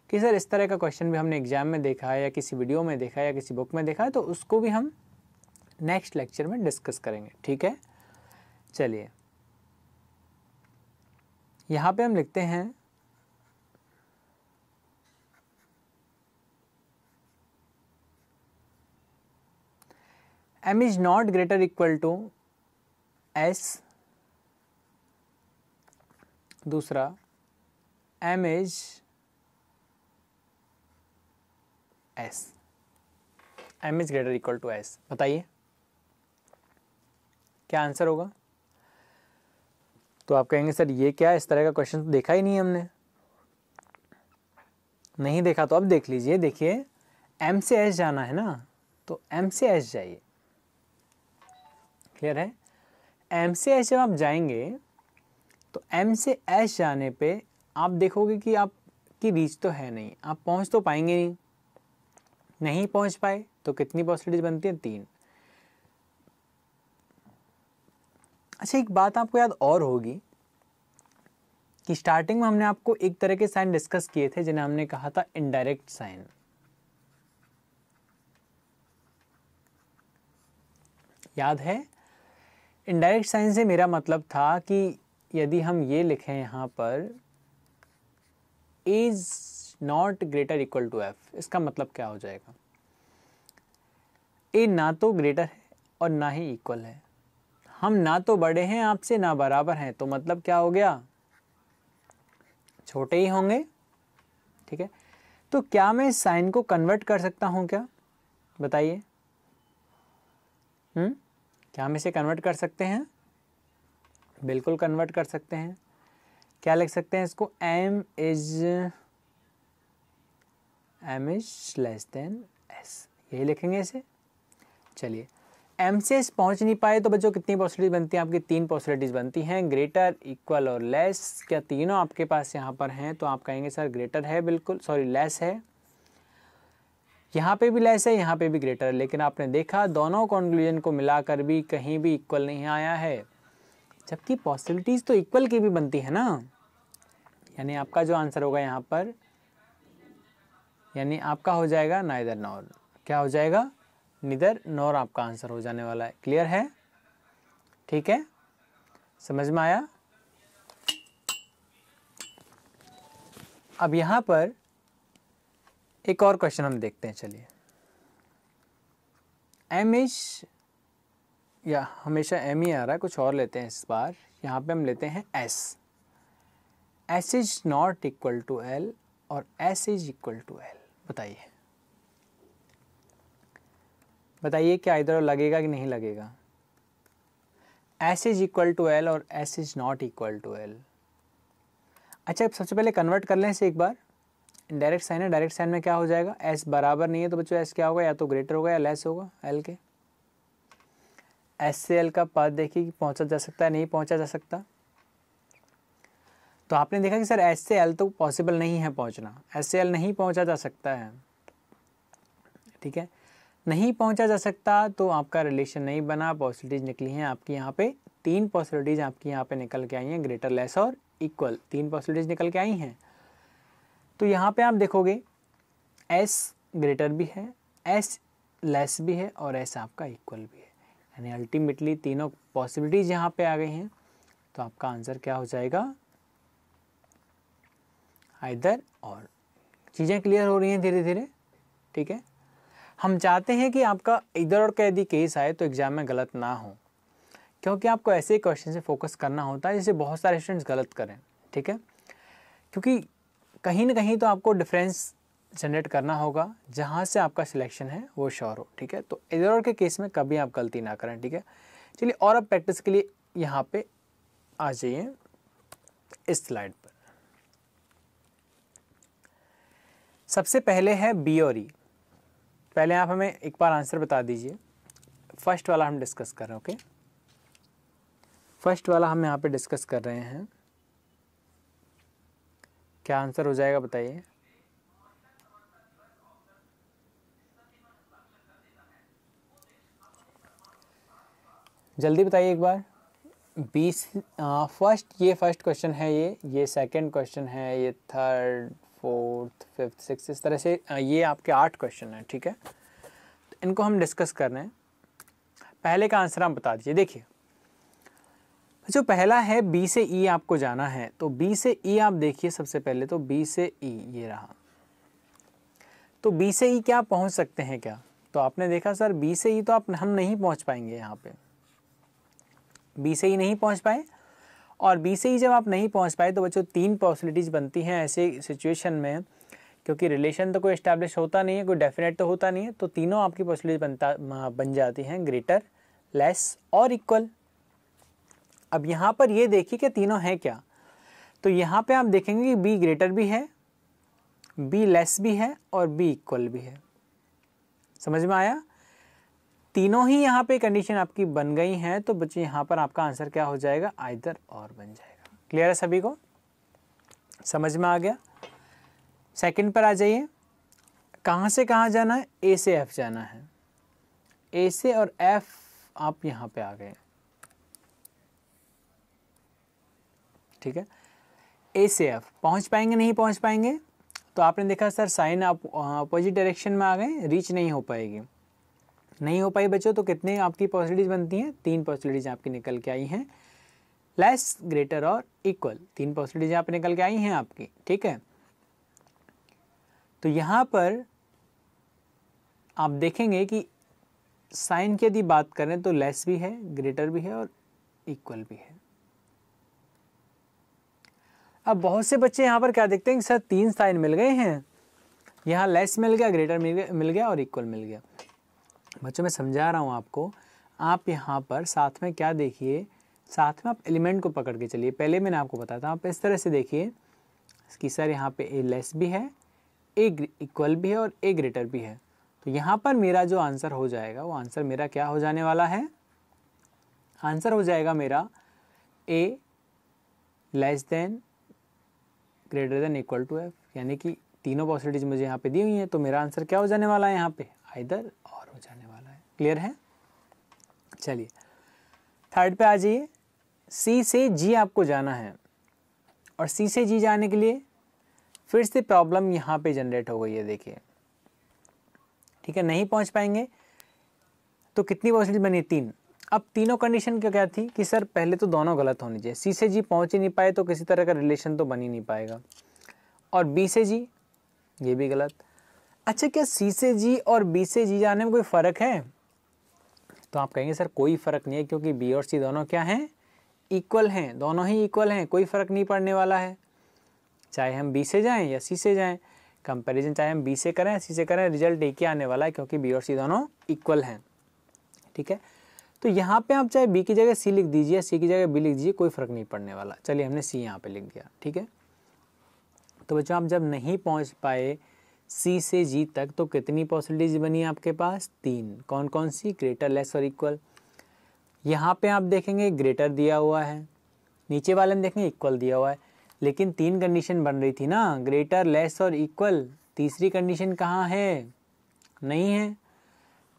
कि सर इस तरह का क्वेश्चन भी हमने एग्जाम में देखा है, या किसी वीडियो में देखा है, या किसी बुक में देखा है, तो उसको भी हम नेक्स्ट लेक्चर में डिस्कस करेंगे. ठीक है. चलिए, यहाँ पे हम लिखते हैं m is not greater equal to s. दूसरा, m is s. m is greater equal to s. बताइए क्या आंसर होगा? तो आप कहेंगे सर ये क्या, इस तरह का क्वेश्चन तो देखा ही नहीं हमने. नहीं देखा तो अब देख लीजिए. देखिए, m से s जाना है ना, तो m से s जाइए. क्लियर है? m से s जब आप जाएंगे तो m से s जाने पे आप देखोगे कि आपकी रीच तो है नहीं, आप पहुंच तो पाएंगे नहीं. नहीं पहुंच पाए तो कितनी पॉसिबिलिटीज बनती है? 3. अच्छा, एक बात आपको याद और होगी कि स्टार्टिंग में हमने आपको एक तरह के साइन डिस्कस किए थे जिन्हें हमने कहा था इनडायरेक्ट साइन. याद है? इनडायरेक्ट साइन से मेरा मतलब था कि यदि हम ये लिखें यहाँ पर is not greater equal to f, इसका मतलब क्या हो जाएगा? ए ना तो ग्रेटर है और ना ही इक्वल है। हम ना तो बड़े हैं आपसे ना बराबर हैं, तो मतलब क्या हो गया, छोटे ही होंगे। ठीक है, तो क्या मैं साइन को कन्वर्ट कर सकता हूँ क्या, बताइए। क्या हम इसे कन्वर्ट कर सकते हैं, बिल्कुल कन्वर्ट कर सकते हैं। क्या लिख सकते हैं इसको, m is less then s, यही लिखेंगे इसे। चलिए, m से s पहुंच नहीं पाए तो बच्चों कितनी पॉसिबिलिटीज बनती हैं आपकी, 3 पॉसिबिलिटीज बनती हैं, ग्रेटर, इक्वल और लेस। क्या तीनों आपके पास यहाँ पर हैं, तो आप कहेंगे सर ग्रेटर है, बिल्कुल, सॉरी लेस है, यहाँ पे भी लेस है, यहाँ पे भी ग्रेटर है। लेकिन आपने देखा दोनों कॉन्क्लूजन को मिलाकर भी कहीं भी इक्वल नहीं आया है, जबकि पॉसिबिलिटीज तो इक्वल की भी बनती है ना। यानी आपका जो आंसर होगा यहाँ पर, यानी आपका हो जाएगा नाइदर नॉर। क्या हो जाएगा, निदर नॉर आपका आंसर हो जाने वाला है। क्लियर है, ठीक है, समझ में आया। अब यहाँ पर एक और क्वेश्चन हम देखते हैं। चलिए, एम इज, या हमेशा एम ही आ रहा है, कुछ और लेते हैं इस बार। यहाँ पे हम लेते हैं S. S is not equal to L और S is equal to L. बताइए, बताइए क्या इधर लगेगा कि नहीं लगेगा। S is equal to L और S is not equal to L. अच्छा, सबसे पहले कन्वर्ट कर लें इसे एक बार। डायरेक्ट साइन है, डायरेक्ट साइन में क्या हो जाएगा, एस बराबर नहीं है तो बच्चों एस क्या होगा, या तो ग्रेटर होगा या लेस होगा एल के। एस से एल का पाथ देखिए कि पहुंचा जा सकता है, नहीं पहुंचा जा सकता। तो आपने देखा कि सर एस से एल तो पॉसिबल नहीं है पहुंचना, एस से एल नहीं पहुंचा जा सकता है। ठीक है, नहीं पहुंचा जा सकता तो आपका रिलेशन नहीं बना, पॉसिबिलिटीज निकली हैं आपकी यहाँ पे 3 पॉसिबिलिटीज आपकी यहाँ पे निकल के आई हैं, ग्रेटर, लेस और इक्वल, 3 पॉसिबिलिटीज निकल के आई हैं। तो यहाँ पे आप देखोगे एस ग्रेटर भी है, एस लेस भी है और एस आपका इक्वल भी है, यानी अल्टीमेटली तीनों पॉसिबिलिटीज यहाँ पे आ गई हैं। तो आपका आंसर क्या हो जाएगा, आइदर और। चीज़ें क्लियर हो रही हैं धीरे धीरे, ठीक है। हम चाहते हैं कि आपका इधर और का यदि केस आए तो एग्जाम में गलत ना हो, क्योंकि आपको ऐसे क्वेश्चन से फोकस करना होता है जिसे बहुत सारे स्टूडेंट्स गलत करें। ठीक है, क्योंकि कहीं ना कहीं तो आपको डिफरेंस जनरेट करना होगा जहाँ से आपका सिलेक्शन है वो श्योर हो। ठीक है, तो इधर और के केस में कभी आप गलती ना करें। ठीक है, चलिए, और अब प्रैक्टिस के लिए यहाँ पे आ जाइए इस स्लाइड पर। सबसे पहले है बी और ई। पहले आप हमें एक बार आंसर बता दीजिए। फर्स्ट वाला हम डिस्कस कर रहे हैं। ओके, फर्स्ट वाला हम यहाँ पे डिस्कस कर रहे हैं। क्या आंसर हो जाएगा बताइए। जल्दी बताइए एक बार। 20 फर्स्ट, ये फर्स्ट क्वेश्चन है, ये सेकंड क्वेश्चन है, ये थर्ड, फोर्थ, फिफ्थ, सिक्स, इस तरह से ये आपके 8 क्वेश्चन हैं। ठीक है, तो इनको हम डिस्कस कर रहे हैं। पहले का आंसर आप बता दीजिए। देखिए, जो पहला है बी से ई आपको जाना है, तो बी से ई आप देखिए सबसे पहले, तो बी से ई ये रहा। तो बी से ई क्या पहुंच सकते हैं क्या, तो आपने देखा सर बी से ई तो हम नहीं पहुंच पाएंगे। यहाँ पे बी से ई नहीं पहुंच पाए, और बी से ई जब आप नहीं पहुंच पाए तो बच्चों 3 पॉसिबिलिटीज बनती हैं ऐसे सिचुएशन में, क्योंकि रिलेशन तो कोई एस्टैब्लिश होता नहीं है, कोई डेफिनेट तो होता नहीं है, तो तीनों आपकी पॉसिबिलिटीज बन जाती हैं, ग्रेटर, लेस और इक्वल। अब यहाँ पर ये देखिए कि तीनों हैं क्या, तो यहाँ पे आप देखेंगे कि बी ग्रेटर भी है, बी लेस भी है और बी इक्वल भी है। समझ में आया, तीनों ही यहाँ पे कंडीशन आपकी बन गई हैं, तो बच्चे यहाँ पर आपका आंसर क्या हो जाएगा, आइदर और बन जाएगा। क्लियर है सभी को, समझ में आ गया। सेकंड पर आ जाइए। कहाँ से कहाँ जाना है, ए से एफ जाना है। ए से और एफ आप यहाँ पे आ गए। ठीक है, ए से एफ पहुँच पाएंगे नहीं पहुँच पाएंगे, तो आपने देखा सर साइन आप अपोजिट डायरेक्शन में आ गए, रीच नहीं हो पाएगी, नहीं हो पाई बच्चों। तो कितने आपकी पॉसिबिलिटीज बनती हैं, 3 पॉसिबिलिटीज आपकी निकल के आई हैं, लेस, ग्रेटर और इक्वल, 3 पॉसिबिलिटीज यहाँ पे निकल के आई हैं आपकी। ठीक है, तो यहाँ पर आप देखेंगे कि साइन की यदि बात करें तो लेस भी है, ग्रेटर भी है और इक्वल भी है। अब बहुत से बच्चे यहाँ पर क्या देखते हैं कि सर 3 साइन मिल गए हैं, यहाँ लेस मिल गया, ग्रेटर मिल गया और इक्वल मिल गया। बच्चों मैं समझा रहा हूँ आपको, आप यहाँ पर साथ में क्या देखिए, साथ में आप एलिमेंट को पकड़ के चलिए। पहले मैंने आपको बताया था, आप इस तरह से देखिए कि सर यहाँ पे ए लेस भी है, ए इक्वल भी है और ए ग्रेटर भी है। तो यहाँ पर मेरा जो आंसर हो जाएगा, वो आंसर मेरा क्या हो जाने वाला है, आंसर हो जाएगा मेरा A less than greater than equal to F, यानी कि तीनों पॉसिबिलिटीज मुझे यहाँ पे दी हुई हैं। तो मेरा आंसर क्या हो जाने वाला है यहाँ पे, आइदर और हो जाने वाला है। क्लियर है? चलिए थर्ड पे आ जाइए। सी से जी आपको जाना है और सी से जी जाने के लिए फिर से प्रॉब्लम यहाँ पे जनरेट हो गई है, देखिए। ठीक है, नहीं पहुँच पाएंगे तो कितनी पॉसिबिलिटी बनी, 3। अब तीनों कंडीशन क्या थी कि सर पहले तो दोनों गलत होनी चाहिए, सी से जी पहुँच ही नहीं पाए तो किसी तरह का रिलेशन तो बन ही नहीं पाएगा, और बी से जी ये भी गलत। अच्छा, क्या सी से जी और बी से जी जाने में कोई फ़र्क है? तो आप कहेंगे सर कोई फ़र्क नहीं है, क्योंकि बी और सी दोनों क्या हैं, इक्वल हैं, दोनों ही इक्वल हैं, कोई फ़र्क नहीं पड़ने वाला है। चाहे हम बी से जाएं या सी से जाएं, कंपैरिजन चाहे हम बी से करें या सी से करें, रिजल्ट एक ही आने वाला है, क्योंकि बी और सी दोनों इक्वल हैं। ठीक है, तो यहाँ पे आप चाहे बी की जगह सी लिख दीजिए, सी की जगह बी लिख दीजिए, कोई फ़र्क नहीं पड़ने वाला। चलिए हमने सी यहाँ पे लिख दिया। ठीक है, तो बच्चों आप जब नहीं पहुँच पाए सी से जी तक तो कितनी पॉसिबिलिटीज बनी आपके पास, 3। कौन कौन सी, ग्रेटर लेस और इक्वल। यहाँ पे आप देखेंगे ग्रेटर दिया हुआ है, नीचे वाले में देखेंगे इक्वल दिया हुआ है, लेकिन 3 कंडीशन बन रही थी ना, ग्रेटर लेस और इक्वल। तीसरी कंडीशन कहाँ है, नहीं है।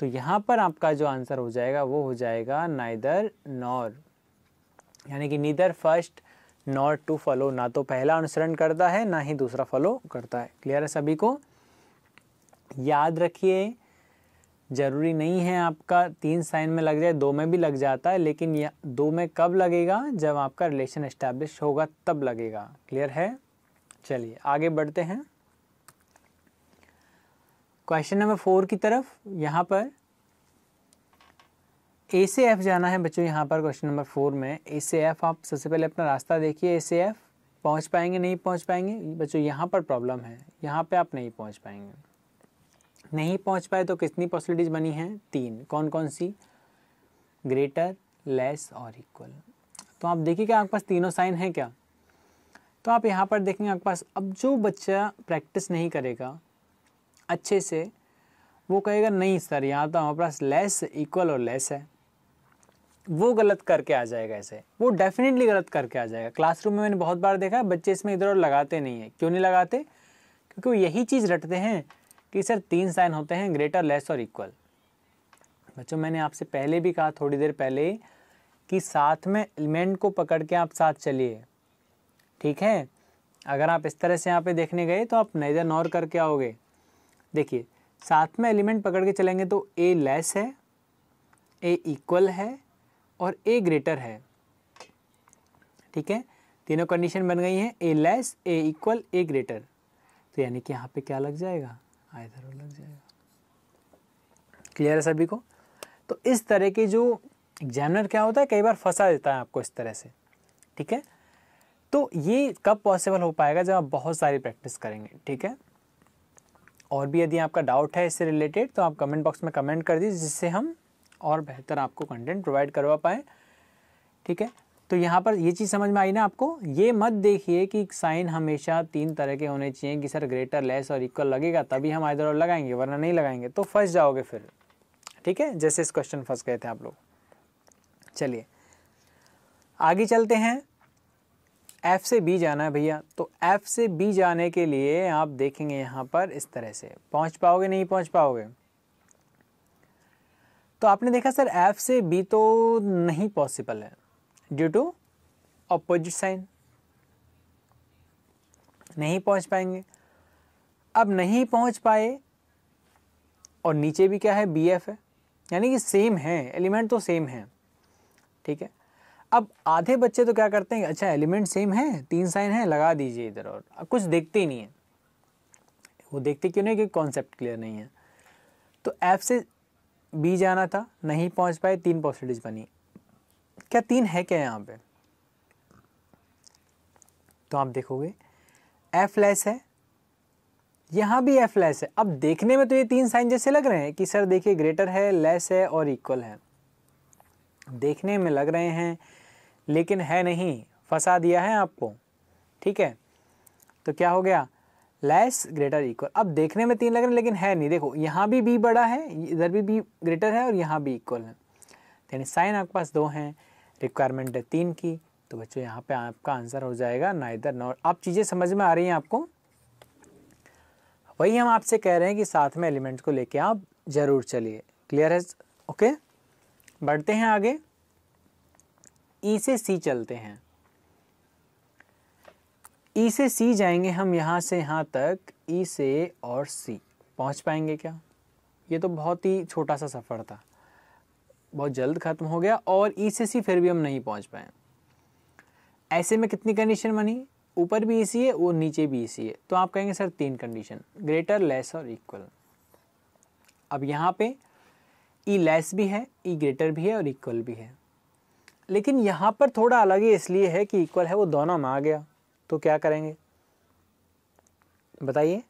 तो यहाँ पर आपका जो आंसर हो जाएगा वो हो जाएगा नाइदर नॉर, यानी कि neither first nor two follow, ना तो पहला अनुसरण करता है ना ही दूसरा फॉलो करता है। क्लियर है सभी को? याद रखिए, ज़रूरी नहीं है आपका 3 साइन में लग जाए, 2 में भी लग जाता है, लेकिन यह 2 में कब लगेगा, जब आपका रिलेशन एस्टैब्लिश होगा तब लगेगा। क्लियर है? चलिए आगे बढ़ते हैं क्वेश्चन नंबर 4 की तरफ। यहाँ पर ए से एफ जाना है बच्चों। यहाँ पर क्वेश्चन नंबर 4 में ए से एफ, आप सबसे पहले अपना रास्ता देखिए। ए से एफ पहुँच पाएंगे, नहीं पहुँच पाएंगे बच्चों, यहाँ पर प्रॉब्लम है, यहाँ पे आप नहीं पहुँच पाएंगे। नहीं पहुँच पाए तो कितनी पॉसिबिलिटीज बनी हैं, 3। कौन कौन सी, ग्रेटर लेस और इक्वल। तो आप देखिएगा आपके पास तीनों साइन हैं क्या, तो आप यहाँ पर देखेंगे आपके पास। अब जो बच्चा प्रैक्टिस नहीं करेगा अच्छे से, वो कहेगा नहीं सर यहाँ तो हमारे पास लेस इक्वल और लेस है, वो गलत करके आ जाएगा। ऐसे वो डेफिनेटली गलत करके आ जाएगा। क्लासरूम में मैंने बहुत बार देखा है बच्चे इसमें इधर उधर लगाते नहीं है। क्यों नहीं लगाते? क्योंकि वो यही चीज़ रटते हैं कि सर 3 साइन होते हैं, ग्रेटर लेस और इक्वल। बच्चों मैंने आपसे पहले भी कहा थोड़ी देर पहले कि साथ में एलिमेंट को पकड़ के आप साथ चलिए। ठीक है, अगर आप इस तरह से यहाँ पे देखने गए तो आप नेदर नॉर करके आओगे। देखिए साथ में एलिमेंट पकड़ के चलेंगे तो ए लेस है, ए इक्वल है और ए ग्रेटर है। ठीक है, तीनों कंडीशन बन गई हैं, ए लेस, ए इक्वल, ए ग्रेटर। तो यानी कि यहाँ पे क्या लग जाएगा, आइदर और लग जाएगा। क्लियर है सभी को? तो इस तरह के जो एग्जामिनर क्या होता है, कई बार फंसा देता है आपको इस तरह से। ठीक है, तो ये कब पॉसिबल हो पाएगा, जब आप बहुत सारी प्रैक्टिस करेंगे। ठीक है, और भी यदि आपका डाउट है इससे रिलेटेड तो आप कमेंट बॉक्स में कमेंट कर दीजिए, जिससे हम और बेहतर आपको कंटेंट प्रोवाइड करवा पाएँ। ठीक है, तो यहाँ पर ये चीज़ समझ में आई ना आपको। ये मत देखिए कि साइन हमेशा 3 तरह के होने चाहिए कि सर ग्रेटर लेस और इक्वल लगेगा तभी हम आइदर और लगाएंगे, वरना नहीं लगाएंगे तो फंस जाओगे फिर। ठीक है, जैसे इस क्वेश्चन फंस गए थे आप लोग। चलिए आगे चलते हैं। एफ से बी जाना है भैया, तो एफ से बी जाने के लिए आप देखेंगे यहाँ पर इस तरह से, पहुँच पाओगे नहीं पहुँच पाओगे। तो आपने देखा सर एफ से बी तो नहीं पॉसिबल है ड्यू टू ऑपोजिट साइन, नहीं पहुँच पाएंगे। अब नहीं पहुँच पाए और नीचे भी क्या है, बी एफ है, यानी कि सेम है, एलिमेंट तो सेम है। ठीक है, अब आधे बच्चे तो क्या करते हैं, अच्छा एलिमेंट सेम है, 3 साइन है, लगा दीजिए इधर, और अब कुछ देखते ही नहीं है। वो देखते क्यों नहीं, कि कॉन्सेप्ट क्लियर नहीं है। तो एफ से बी जाना था, नहीं पहुंच पाए, 3 पॉसिबिलिटीज बनी। क्या 3 है क्या यहाँ पे? तो आप देखोगे एफ लेस है, यहाँ भी एफ लेस है। अब देखने में तो ये 3 साइन जैसे लग रहे हैं कि सर देखिए ग्रेटर है, लेस है और इक्वल है, देखने में लग रहे हैं लेकिन है नहीं, फंसा दिया है आपको। ठीक है, तो क्या हो गया, लेस ग्रेटर इक्वल। अब देखने में 3 लग रहे हैं लेकिन है नहीं, देखो यहाँ भी बी बड़ा है, इधर भी बी ग्रेटर है और यहाँ भी इक्वल है, यानी साइन आपके पास 2 हैं, रिक्वायरमेंट है 3 की। तो बच्चों यहाँ पे आपका आंसर हो जाएगा नाइदर नॉर। अब चीज़ें समझ में आ रही हैं आपको? वही हम आपसे कह रहे हैं कि साथ में एलिमेंट्स को लेके आप जरूर चलिए। क्लियर है? ओके, बढ़ते हैं आगे, ई से सी चलते हैं। ई से सी जाएंगे हम, यहाँ से यहाँ तक, ई से और सी पहुँच पाएंगे क्या? ये तो बहुत ही छोटा सा सफ़र था, बहुत जल्द खत्म हो गया, और ई से सी फिर भी हम नहीं पहुँच पाए। ऐसे में कितनी कंडीशन बनी? ऊपर भी इसी है और नीचे भी इसी है, तो आप कहेंगे सर 3 कंडीशन, ग्रेटर, लेस और इक्वल। अब यहाँ पे ई लेस भी है, ई ग्रेटर भी है और इक्वल भी है, लेकिन यहाँ पर थोड़ा अलग ही इसलिए है कि इक्वल है, वो दोनों में आ गया, तो क्या करेंगे बताइए?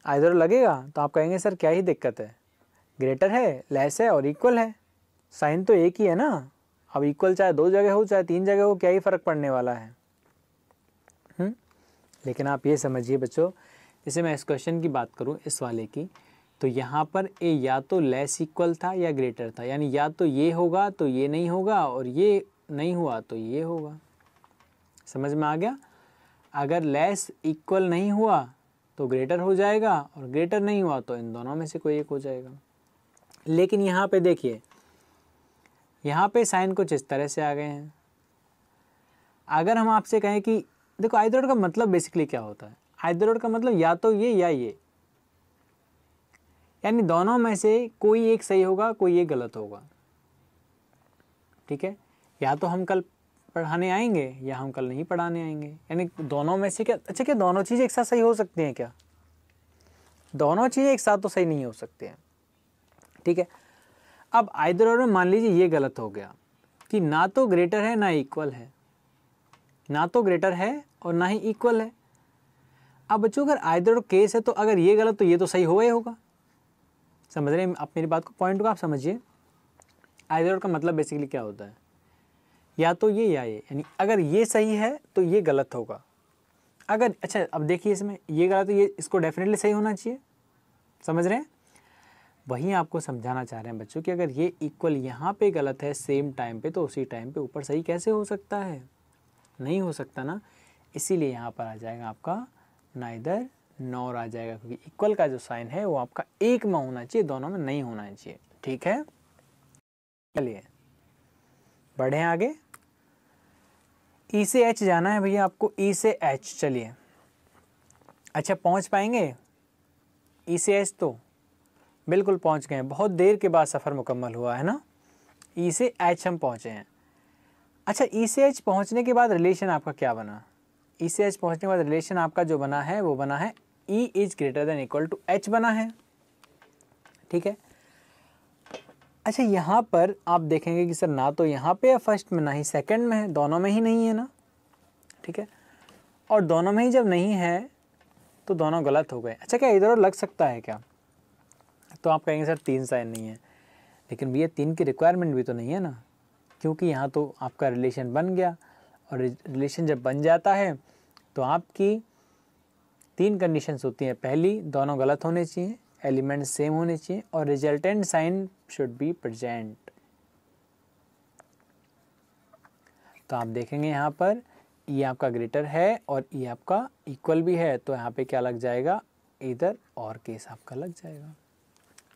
आइदर लगेगा, तो आप कहेंगे सर क्या ही दिक्कत है, ग्रेटर है, लेस है और इक्वल है, साइन तो एक ही है ना। अब इक्वल चाहे 2 जगह हो चाहे 3 जगह हो, क्या ही फ़र्क पड़ने वाला है। लेकिन आप ये समझिए बच्चों, जैसे मैं इस क्वेश्चन की बात करूं, इस वाले की, तो यहाँ पर ए या तो लेस इक्वल था या ग्रेटर था, यानी या तो ये होगा तो ये नहीं होगा, और ये नहीं हुआ तो ये होगा। समझ में आ गया? अगर लेस इक्वल नहीं हुआ तो ग्रेटर हो जाएगा, और ग्रेटर नहीं हुआ तो इन दोनों में से कोई एक हो जाएगा। लेकिन यहाँ पे देखिए, यहाँ पे साइन कुछ इस तरह से आ गए हैं। अगर हम आपसे कहें कि देखो आइदर का मतलब बेसिकली क्या होता है, आइदर का मतलब या तो ये या ये, यानी दोनों में से कोई एक सही होगा, कोई एक गलत होगा। ठीक है, या तो हम कल पढ़ाने आएंगे या हम कल नहीं पढ़ाने आएंगे, यानी दोनों में से क्या, अच्छा क्या दोनों चीज़ें एक साथ सही हो सकती हैं क्या? दोनों चीज़ें एक साथ तो सही नहीं हो सकती हैं। ठीक है, अब आइदर और में मान लीजिए ये गलत हो गया कि ना तो ग्रेटर है ना इक्वल है, ना तो ग्रेटर है और ना ही इक्वल है। अब बच्चों अगर आइदर केस है तो अगर ये गलत तो ये तो सही होगा ही होगा। समझ रहे हैं आप मेरी बात को, पॉइंट को आप समझिए। आइदर का मतलब बेसिकली क्या होता है, या तो ये या ये, यानी अगर ये सही है तो ये गलत होगा। अगर अच्छा अब देखिए इसमें ये गलत है, ये इसको डेफिनेटली सही होना चाहिए। समझ रहे हैं? वही आपको समझाना चाह रहे हैं बच्चों कि अगर ये इक्वल यहाँ पे गलत है सेम टाइम पे, तो उसी टाइम पे ऊपर सही कैसे हो सकता है? नहीं हो सकता ना। इसीलिए यहाँ पर आ जाएगा आपका नाइदर नॉर आ जाएगा, क्योंकि इक्वल का जो साइन है वो आपका एक में होना चाहिए, दोनों में नहीं होना चाहिए। ठीक है, चलिए बढ़े आगे। ई से एच जाना है भैया आपको, ई से एच। चलिए अच्छा पहुँच पाएंगे ई से एच? तो बिल्कुल पहुँच गए, बहुत देर के बाद सफ़र मुकम्मल हुआ है ना। ई से एच हम पहुँचे हैं। अच्छा ई से एच पहुँचने के बाद रिलेशन आपका क्या बना? ई से एच पहुँचने के बाद रिलेशन आपका जो बना है वो बना है E is greater than equal to H बना है। ठीक है, अच्छा यहाँ पर आप देखेंगे कि सर ना तो यहाँ पे है फर्स्ट में, ना ही सेकंड में है, दोनों में ही नहीं है ना। ठीक है, और दोनों में ही जब नहीं है तो दोनों गलत हो गए। अच्छा क्या इधर और लग सकता है क्या? तो आप कहेंगे सर 3 साइन नहीं है, लेकिन भैया 3 की रिक्वायरमेंट भी तो नहीं है ना, क्योंकि यहाँ तो आपका रिलेशन बन गया, और रिलेशन जब बन जाता है तो आपकी 3 कंडीशंस होती हैं। पहली, दोनों गलत होने चाहिए, एलिमेंट सेम होने चाहिए, और resultant sign should be present. तो आप देखेंगे यहाँ पर ये आपका ग्रेटर है और ये आपका इक्वल भी है, तो यहाँ पे क्या लग जाएगा, इधर और केस आपका लग जाएगा।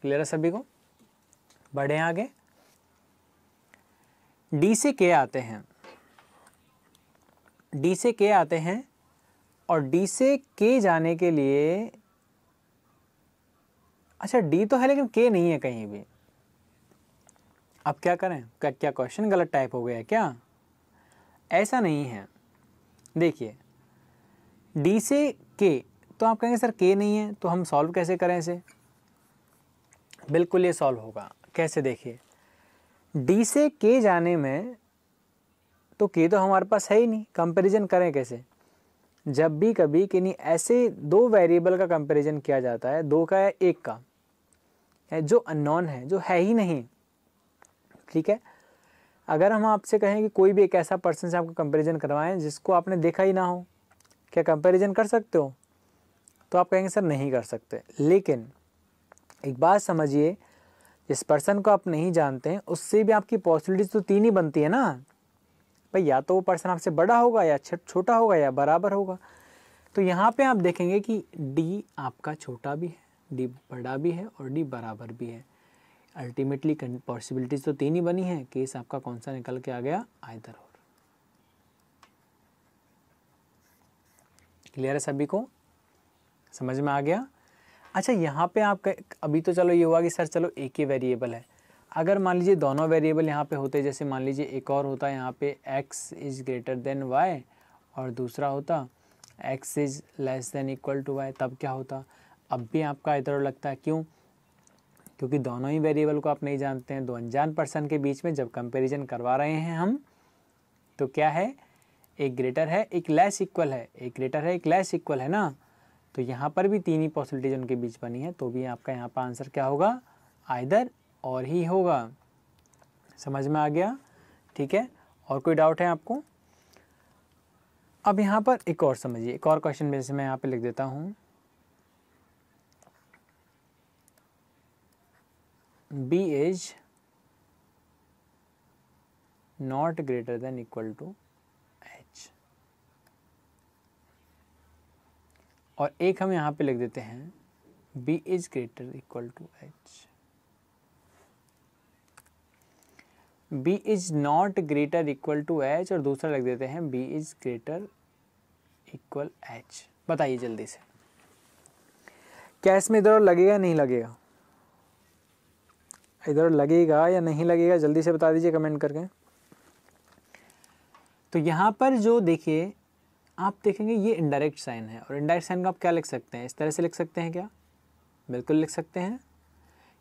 क्लियर है सभी को? बढ़े आगे, डी से के आते हैं। डी से के आते हैं, और डी से के जाने के लिए, अच्छा डी तो है लेकिन के नहीं है कहीं भी। अब क्या करें? क्या क्वेश्चन गलत टाइप हो गया है क्या? ऐसा नहीं है। देखिए डी से के, तो आप कहेंगे सर के नहीं है तो हम सॉल्व कैसे करें इसे? बिल्कुल ये सॉल्व होगा। कैसे देखिए, डी से के जाने में तो के तो हमारे पास है ही नहीं, कंपैरिजन करें कैसे। जब भी कभी किन्हीं ऐसे दो वेरिएबल का कंपैरिजन किया जाता है, दो का या एक का, है जो अननोन है, जो है ही नहीं, ठीक है। अगर हम आपसे कहें कि कोई भी एक ऐसा पर्सन से आपको कंपैरिजन करवाएं जिसको आपने देखा ही ना हो, क्या कंपैरिजन कर सकते हो? तो आप कहेंगे सर नहीं कर सकते। लेकिन एक बात समझिए, जिस पर्सन को आप नहीं जानते हैं उससे भी आपकी पॉसिबिलिटीज तो तीन ही बनती है ना भाई, या तो वो पर्सन आपसे बड़ा होगा, या छोटा होगा, या बराबर होगा। तो यहाँ पे आप देखेंगे कि डी आपका छोटा भी है, डी बड़ा भी है और डी बराबर भी है। अल्टीमेटली पॉसिबिलिटीज तो तीन ही बनी है, केस आपका कौन सा निकल के आ गया? आइदर और। क्लियर है सभी को? समझ में आ गया? अच्छा, यहाँ पे आप अभी तो चलो ये हुआ कि सर चलो एक ही वेरिएबल है। अगर मान लीजिए दोनों वेरिएबल यहाँ पे होते, जैसे मान लीजिए एक और होता यहाँ पे x is greater than y और दूसरा होता x is less than equal to y, तब क्या होता? अब भी आपका इधर लगता है। क्यों? क्योंकि दोनों ही वेरिएबल को आप नहीं जानते हैं। दो अनजान पर्सन के बीच में जब कंपैरिजन करवा रहे हैं हम, तो क्या है? एक ग्रेटर है, एक लेस इक्वल है, एक ग्रेटर है, एक लेस इक्वल है ना। तो यहाँ पर भी तीन ही पॉसिबिलिटीज उनके बीच बनी है, तो भी आपका यहाँ पर आंसर क्या होगा? आइदर और ही होगा। समझ में आ गया? ठीक है। और कोई डाउट है आपको? अब यहाँ पर एक और समझिए, एक और क्वेश्चन में, जैसे मैं यहाँ पे लिख देता हूँ, b is not greater than equal to h, और एक हम यहाँ पे लिख देते हैं b is greater equal to h। b is not greater equal to h और दूसरा लिख देते हैं b is greater equal h। बताइए जल्दी से, क्या इसमें इधर लगेगा नहीं लगेगा? इधर लगेगा या नहीं लगेगा? जल्दी से बता दीजिए कमेंट करके। तो यहाँ पर जो देखिए, आप देखेंगे ये इनडायरेक्ट साइन है, और इनडायरेक्ट साइन को आप क्या लिख सकते हैं? इस तरह से लिख सकते हैं क्या? बिल्कुल लिख सकते हैं,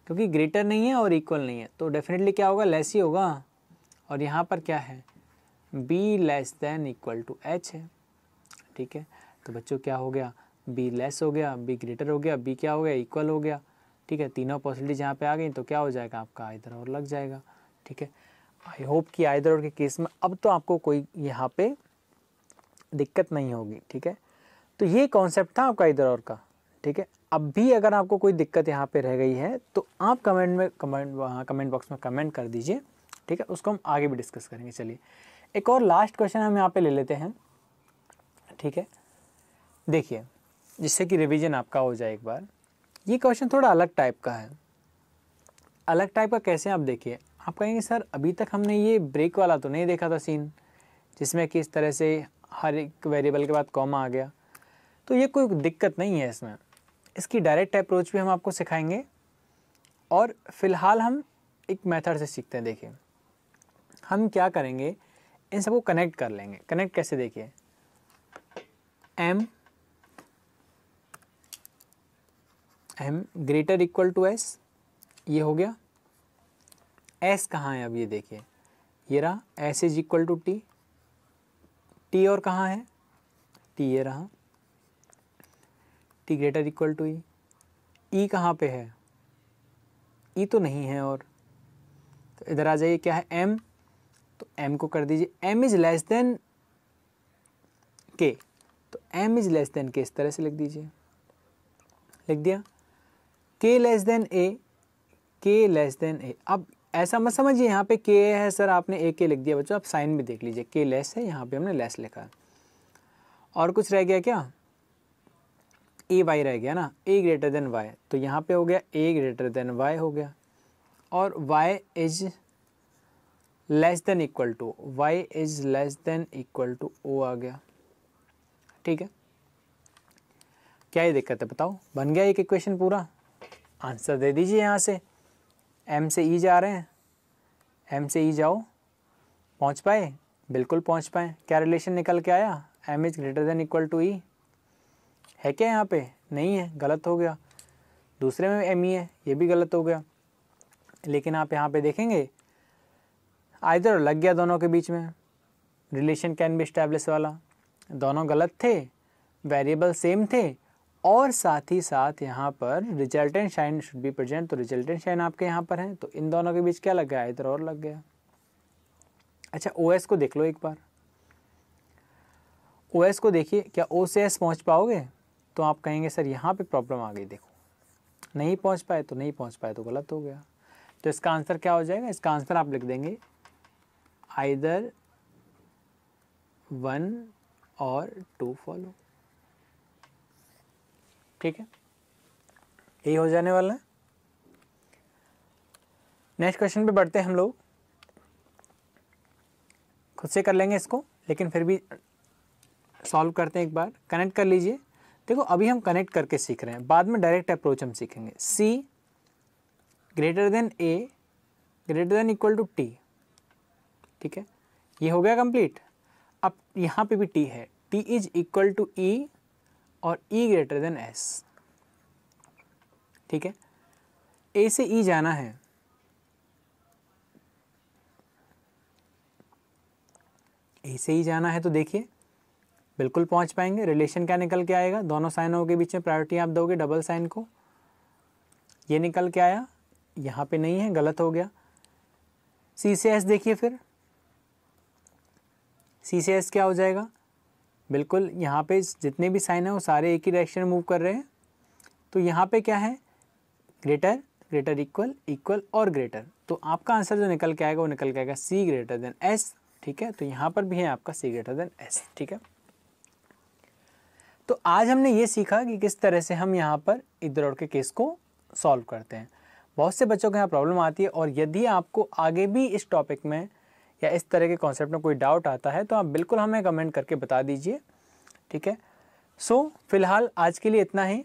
क्योंकि ग्रेटर नहीं है और इक्वल नहीं है, तो डेफिनेटली क्या होगा? लेस ही होगा। और यहाँ पर क्या है? b less than equal to h है, ठीक है। तो बच्चों क्या हो गया? b लेस हो गया, b ग्रेटर हो गया, b क्या हो गया? इक्वल हो गया, ठीक है। तीनों पॉसिबिलिटीज यहाँ पे आ गई, तो क्या हो जाएगा आपका? आइदर और लग जाएगा, ठीक है। आई होप कि आइदर और के केस में अब तो आपको कोई यहाँ पे दिक्कत नहीं होगी, ठीक है। तो ये कॉन्सेप्ट था आपका इधर और का, ठीक है। अब भी अगर आपको कोई दिक्कत यहाँ पे रह गई है तो आप कमेंट बॉक्स में कमेंट कर दीजिए, ठीक है। उसको हम आगे भी डिस्कस करेंगे। चलिए एक और लास्ट क्वेश्चन हम यहाँ पे ले लेते हैं, ठीक है। देखिए, जिससे कि रिवीजन आपका हो जाए एक बार। ये क्वेश्चन थोड़ा अलग टाइप का है। अलग टाइप का कैसे? आप देखिए, आप कहेंगे सर अभी तक हमने ये ब्रेक वाला तो नहीं देखा था सीन, जिसमें कि इस तरह से हर एक वेरिएबल के बाद कॉमा आ गया। तो ये कोई दिक्कत नहीं है इसमें, इसकी डायरेक्ट अप्रोच भी हम आपको सिखाएंगे। और फिलहाल हम एक मेथड से सीखते हैं। देखिए हम क्या करेंगे, इन सबको कनेक्ट कर लेंगे। कनेक्ट कैसे? देखिए m greater equal to s, ये हो गया। s कहाँ है? अब ये देखिए, ये रहा s is equal to t, t और कहाँ है? t ये रहा, t greater equal to e कहाँ पे है? e तो नहीं है, और तो इधर आ जाइए, क्या है? m, तो m को कर दीजिए m is less then k, तो m is less then k इस तरह से लिख दीजिए। लिख दिया। k less than a, k less than a। अब ऐसा मत समझिए यहाँ पे k है सर आपने a k लिख दिया। बच्चों आप साइन भी देख लीजिए, k लेस है, यहाँ पे हमने लेस लिखा है। और कुछ रह गया क्या? a y रह गया ना, a ग्रेटर देन y, तो यहाँ पे हो गया a ग्रेटर देन y हो गया। और y is less than equal to, y is less than equal to o आ गया, ठीक है। क्या ये दिक्कत है बताओ? बन गया एक इक्वेशन पूरा। आंसर दे दीजिए यहाँ से। m से e जा रहे हैं, m से e जाओ, पहुँच पाए? बिल्कुल पहुँच पाए। क्या रिलेशन निकल के आया? m is greater than equal to e है क्या? यहाँ पे नहीं है, गलत हो गया। दूसरे में m ही है, ये भी गलत हो गया। लेकिन आप यहाँ पे देखेंगे आइदर लग गया दोनों के बीच में, रिलेशन कैन बी एस्टैब्लिश वाला, दोनों गलत थे, वेरिएबल सेम थे, और साथ ही साथ यहाँ पर resultant sign should be present, तो रिजल्टेंट साइन आपके यहाँ पर है, तो इन दोनों के बीच क्या लग गया, इधर और लग गया। अच्छा OS को देख लो एक बार, OS को देखिए, क्या O से S पहुँच पाओगे, तो आप कहेंगे सर यहाँ पे प्रॉब्लम आ गई, देखो नहीं पहुँच पाए तो नहीं पहुँच पाए, तो गलत हो गया। तो इसका आंसर क्या हो जाएगा, इसका आंसर आप लिख देंगे आइदर 1 और 2 फॉलो, ठीक है, यही हो जाने वाला है। नेक्स्ट क्वेश्चन पे बढ़ते हैं हम लोग, खुद से कर लेंगे इसको, लेकिन फिर भी सॉल्व करते हैं एक बार। कनेक्ट कर लीजिए, देखो अभी हम कनेक्ट करके सीख रहे हैं, बाद में डायरेक्ट अप्रोच हम सीखेंगे। C greater than A greater than equal to T, ठीक है, ये हो गया कंप्लीट। अब यहाँ पे भी T है, T is equal to E और E ग्रेटर देन S, ठीक है, A से E जाना है, A से E जाना है, तो देखिए बिल्कुल पहुंच पाएंगे। रिलेशन क्या निकल के आएगा, दोनों साइनों के बीच में प्रायोरिटी आप दोगे डबल साइन को, ये निकल के आया, यहाँ पे नहीं है, गलत हो गया। C से S देखिए, फिर C से S क्या हो जाएगा, बिल्कुल यहाँ पे जितने भी साइन है वो सारे एक ही डायरेक्शन में मूव कर रहे हैं, तो यहाँ पे क्या है, ग्रेटर ग्रेटर इक्वल इक्वल और ग्रेटर, तो आपका आंसर जो निकल के आएगा वो निकल के आएगा C ग्रेटर देन S, ठीक है, तो यहाँ पर भी है आपका C ग्रेटर देन S, ठीक है। तो आज हमने ये सीखा कि किस तरह से हम यहाँ पर इधर उड़ के केस को सॉल्व करते हैं। बहुत से बच्चों को यहाँ प्रॉब्लम आती है, और यदि आपको आगे भी इस टॉपिक में या इस तरह के कॉन्सेप्ट में कोई डाउट आता है तो आप बिल्कुल हमें कमेंट करके बता दीजिए, ठीक है। सो फिलहाल आज के लिए इतना ही।